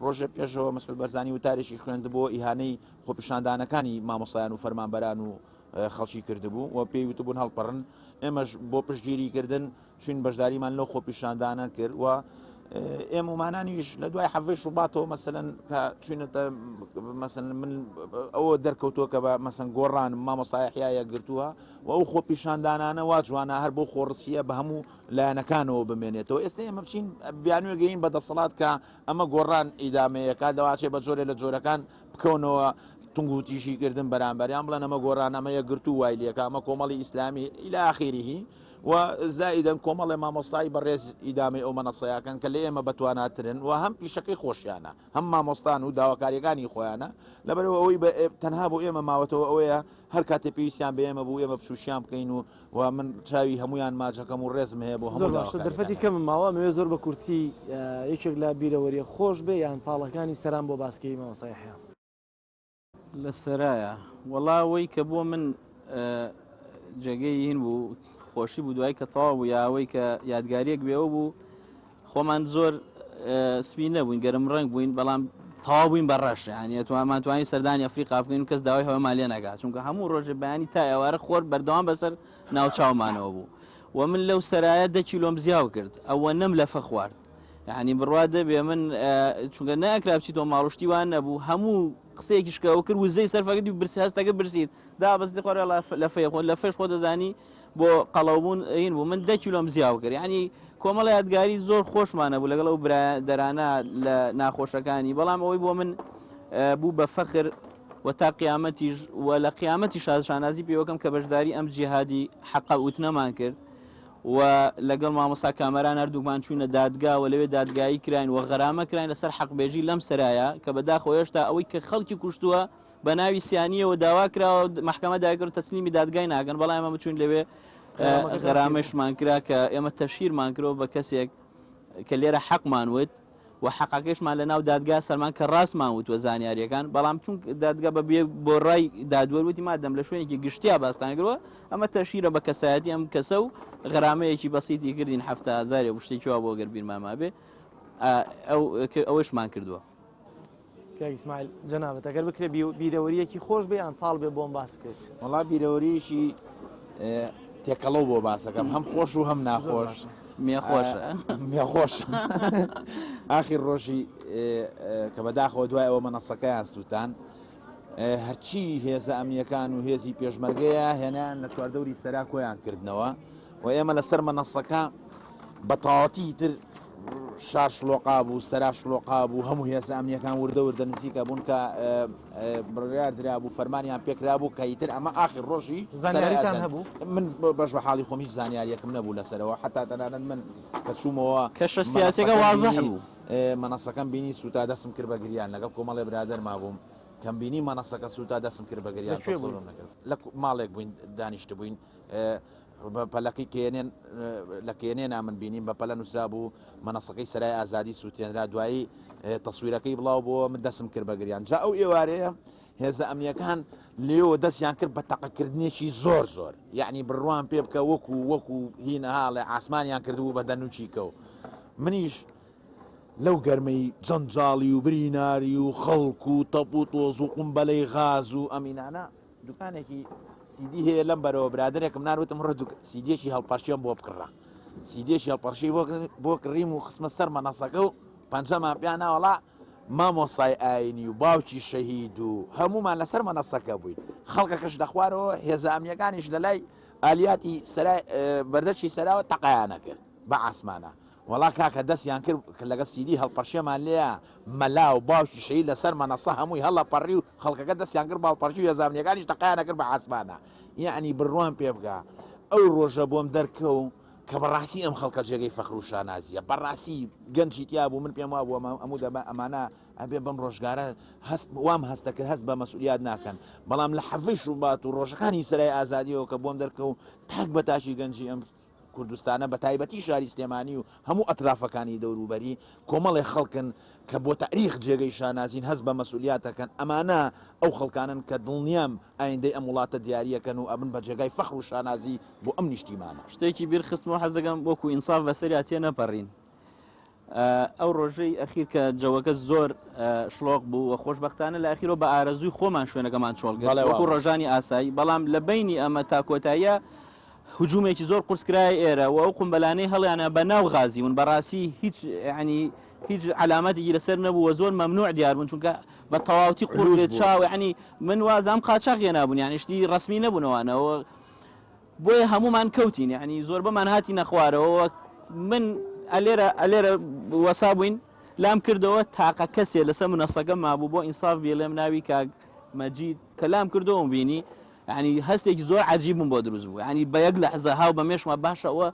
ڕۆژە پێشەوە مەسعود بەرزانی و تاریشی خوێندبووە ئیهانەی خۆپیشاندانەکانی مامۆسایان و فەرمانبەران و خەڵکی کردبوو و پێی وتبوون هەڵپەڕن ئێمەش بۆ پشتگیریکردن چین بەشداریمان لەو خۆپیشاندانە کرد و ئێمە ومانانیش لە دوای حەفەی شوباتەوە مەسەلەن کە چوینەتە مەسەلەن من ئەوە دەرکەوتووە کە بە مەسەن گۆڕان مامۆسای یەحیایە گرتووە و ئەو خۆپیشاندانانە وا جوانە هەر بۆ خۆڕسیە بە هەموو لایەنەکانەوە بمێنێتەوە ئێستا ئێمە بچین بیانوێ گەین بە دەسەڵات کە ئەمە گۆڕان ئیدامەیەکە دەواچێ بە جۆرێ لە جۆرەکان بکەونەوە تونگوتیشی کردن بەرامبەریان بڵێن ئەمە گۆڕان ئەمە یەکگرتو وای لێکە ئەمە کۆمەڵی ئیسلامی إلى آخره و زائدا کۆمەڵی مامۆستای بەڕێز ئیدامی ئەو مەنەسەیەکەن کە لە ئێمە بەتواناترن و هەم پیشەکەی خۆشیانە هەم مامۆستان و داواکاریەکانی خۆیانە لەبەرەوە ئەوەی تەنها بۆ ئێمە ماوەتەوە ئەوەیە هەر کاتێ پێویستیان بە ئێمە بوو ئێمە بچوشیان بکەین و من چاوی هەمویان ماجەکەم و ڕێزم هەیە بۆ هەموو دەرفەتی کەم ماوە مەوێ زۆر بە کورتی یەکێک لە بیرەوەریە خۆش بێ یان تاڵەکانی سەران بۆ باسکەی مامۆستای یەحیا لە سەرایە وەڵاوەی کە بۆ من جێگەی هین بوو خۆشی بوو دوای کە تەواو بوو یاوەی کە یادگاریەک بێەوە بوو خۆمان زۆر سپی نەبووین گەرم ڕنگ بووین بەڵام تەواو بووین بە ڕەش یعنی توانین سەردانی ئەفریقا بکەین و کەس داوای هەوەمان لێ نەکات چونکە هەموو ڕۆژە بەیانی تا ئێوارە خۆر بەردەوام بەسەر ناوچاومانەوە بوو و من لەو سەرایە 10 کیلۆم زیاو کرد ئەوە نەم لەفە خوارد یعنی بڕوا دەبێ من چونکە ناکرا بچیتەوە ماڵشتی وان نەبوو هەموو قسەیەکی شکەوە کرد وزەی سەرفەکەی و برسی هەستەکە برسید دابەستی خۆرە لەفەش خۆ دەزانی بۆ قەڵەوبوون ئین بوو من 10 کیلۆم زیاو کرد یعنی کۆمەڵی یادگاری زۆر خۆشمانە بوو لەگەڵ ئەو دەرانە لە ناخۆشەکانی بەڵام ئەوەی بۆ من بوو بە فەخر و تا قیامەتیش و لە قیامەتی شانازی پێوەکەم کە بەشداری ئەم جیهادی حەقە وتنەمان کرد و لەگەڵ مامۆستا کامەران هەردووکمان چوونە دادگا و لەوێ دادگایی کراین و غەرامە کراین لەسەر حەقبێژی لەم سەرایە کە بەداخەوە هێشتا ئەوەی کە خەڵکی کوشتووە بە ناوی سیانیەوە داوا کراوە محکەمە داگرت تەسلیمی دادگای ناگەن بەڵام ئێمە بچوین لەوێ غەرامەشمان کرا کە ئێمە تەشهیرمان کرۆ بە کەسێک کە لێرە حەقمان وت و حەقەکەشمان لە ناو دادگا سەرمان کە ڕاستمان وتوە زانیاریەکان بەڵام چون دادگا بەبێ بۆ ڕای دادوەروتی مادەم لە شوێنێکی گشتیا باستانگرەوە ئەمە تەشهیرە بە کەسایەتی ئەم کەسە و غەرامەیەکی بەسیتی کردین 7,000 شتێکیوا بۆ گەر بیرماما بێ ئەوەشمان کردووە. ئیسماعیل جەنابەت ئەگەر بکرێ بیرەوەریەکی خۆش بێ یان تاڵ بێ بۆم باس کرد وەڵا بیرەوەریشی تێکەڵەو بۆ باسەکەم هەم خۆش و هەم ناخۆش مێخۆش ئاخیر ڕۆژی کە بەداخەوە دوای ئەوە مەنەسەکەیان سووتان هەرچی هێزە ئەمنیەکان و هێزی پێشمەرگەیە هێنیان لە چواردەوری سەرا کۆیان کردنەوە و ئێمە لەسەر مەنەسەکە بە تەواوەتی تر شار شلۆقا بوو سەرا شلۆقا بوو هەموو هێزە ئەمنیەکان وردە وردە نزیکە بوون کە بڕیار درا بوو فەرمانیان پێکرا بوو کە ئیتر ئەمە ئاخر ڕۆژی زانیاریتان هەبوو من بەش بە حاڵی خۆم هیچ زانیاریەکم نەبوو لەسەرەوە حتا تەنانەت من کە چوومەوە کەشە سیاسەکە واضح بوو مەنەسەکەم بینی سوتا دەستم کرد بە گریان لەگەڵ کۆمەڵێ برادەرما بووم کەم بینی مەنەسەکە سوتا دەستم کرد بە گریان لە ماڵێک بووین دانیشت بووین پەلەکەی کێنێن لە کێنێنا من بینیم بە پەلە نووسرا بوو مەنەسەکەی سەرای ئازادی سووتێنرا دوایی تەسویرەکەی بڵاو بۆ من دەستم کرد بە گریان جا ئەو ئێوارەیە هێزە ئەمنیەکان لێەوە دەستیان کرد بە تەقەکردنێکی زۆر یعنی بڕوان پێ بکە وەکو هینە هاڵێ ئاسمانیان کردبوو بە دەنوچیکە و منیش لەو گەرمەی جەنجاڵی و بریناری و خەڵک و تەپ و تۆز و قومبەلەی غاز و ئەمینانە دوکانێکی سیدی هەیە لەم بەرەوە برادێکم ناروتم ڕە سیدێکی هەڵپەرشیان بۆ بکڕە سیدێکی هەڵپەرشی بۆ کڕیم و خسمە سەر مەنەسەکە و پەنجەمان پیان ناوەڵا مامۆسای ئاینی و باوکی شەهید و هەمومان لەسەر مەنەسەکە بووین خەڵکەکەش دەخوارەوە هێزە ئەمنیەکانیش لە لای ئالیاتی بەردەچی سەراوە تەقایانە کرد بە ئاسمانە وەڵا کاکە دەستیان کرد لەگە سیدی هەڵپەرشێمان لێە مەلا و باوکی شەهید لەسەر مەنەسە هەمووی هەڵە پەڕی و خەڵکەکە دەستیان کرد باڵپەرشی و هێزە ئەمنیەکانیش تەقایانە کرد بە ئاسمانە یعنی بڕوان پێ بگا ئەو ڕۆژە بۆم دەرکەوم کە بەڕاستی ئەم خەڵکە جێگەی فەخر و شانازیە بەڕاستی گەنجی تیا بوو من پێم وا بووە ئەموو دەبە ئەمانە ئەبێ بەم ڕۆژگارە وام هەستەکرد هەست بە مەسئولیت ناکەن بەڵام لە حەڤەی شوبات و ڕۆژەکانی سەرای ئازادیەوە کە بۆم دەرکەوت تاک بە تاشی گەنجی ئەم کوردستانە بە تایبەتی شاری سلێمانی و هەموو ئەترافەکانی دەوروبەری کۆمەڵی خەڵکن کە بۆ تاریخ جێگەی شانازین هەست بە مەسئولیاتەکەن ئەمانە ئەو خەڵکانن کە دڵنیام ئایندەی ئەم وڵاتە دیاریەکەن و ئەبن بە جێگای فەخر و شانازی بۆ ئەم نیشتیمانە شتێکی بیر خستمەوە حەزەکەم وەکو ئینساف بەسەریا تێ نەپەڕین ئەو ڕۆژەی ئەخیر کە جەوەکە زۆر شلۆق بوو و خۆشبەختانە لە ئەخیرۆ بە ئارەزووی خۆمان شوێنەکەمان چۆڵگەڵ وەکو ڕۆژانی ئاسایی بەڵام لە بینی ئەمە تا کۆتاییە هجوومێکی زۆر قورسکرای ئێرە و ئەو قمبەلانەی هەڵیانە بە ناو غازی ون بەڕاستی هیچ علامەتێکی لەسەر نەبوو زۆر مەمنوع دیار بوون چونکە بە تەواوەتی قورس چاو ینی من وازام قاچاقیە نابوون یانی شتی ڕسمی نەبوونەوەانەوە بۆیە هەمومان کەوتین یعنی زۆر بەمان هاتی نەخوارەوە من ئەلێرە وەسا بووین لام کردەوە تاقە کەسێ لەسەر منەسەکە مابوو بۆ ئینساف بێ لێم ناوی کاک مەجید کە لام کردەوە بینی ینی هەستێکی زۆر عجیب بووم بۆ دروست بوو ینی بە یەک لەحزە هاو بە مێشمە باشەوە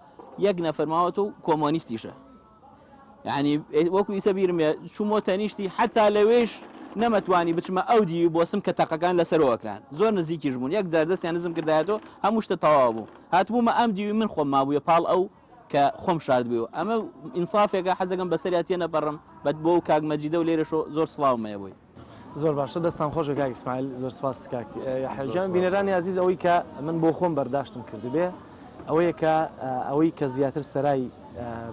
یەک نەفەرماوەتە و کۆمۆنیستیشە ینی وەکو ئیسە بیرم چوومۆ تەنیشتی حتا لەوێش نەمەتوانی بچمە ئەودی بۆسم کە تەقەکان لەسەرەوەکران زۆر نزیکیش بوون یەک جار دەستیان نزم کردایەتەوە هەموو شتە تەواو بوو هاتبوومە ئەم دیوی من خۆم مابووە پاڵ ئەو کە خۆم شارد بووە ئەمە ئینسافێکە حەزەکەم بەسەریا تێ نەپەڕم بەت بۆ و کاک مەجیدە و لێرە زۆر سڵاومەیە بووی زۆر باشە دەستان خۆش کاک ئیسماعیل زۆر سپاس کاک یحیەجان بینەرانی عزیز ئەوەی کە من بۆ خۆم بەرداشتم کردبێ ئەوەیە کە ئەوەی کە زیاتر سەرای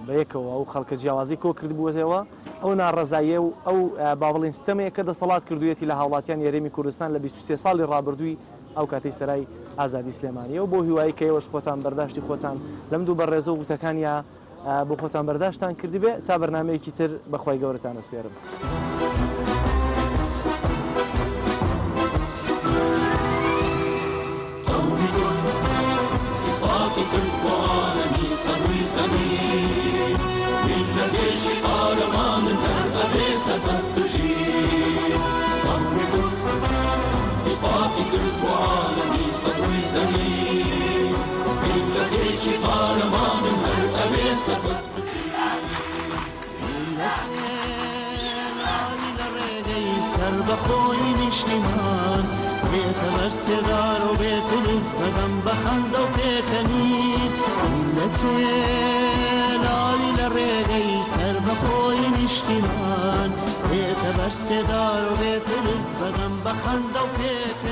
بەیەکەوە ئەو خەڵکە جیاوازی کۆ کردبووەتەوە ئەو ناڕەزاییە و ئەو با بڵین سیستەمەیە کە دەسەڵات کردوێتی لە هاوڵاتیان یاریمی کوردستان لە 23 ساڵی ڕابردووی ئەو کاتەی سەرای ئازادی سلێمانیەوە بۆ هیوایی کە ئێوەش خۆتان بەرداشتی خۆتان لەم دوو بەڕێزە و وتەکانیا بۆ خۆتان بەرداشتان کردبێ تا بەرنامەیەکی تر بەخوای گەورەتان ئەسپێرم. بخۆی نیشتیمان بێتە بەرسێدار و بێتە ڕز بەدەم بەخەندە و پێکەنی لەتێ لالی لە ڕێگەی سەر بەخۆی نیشتیمان بێتە بەرسێدار و بێتە ڕز بەدەم بەخەندە و پێکەنی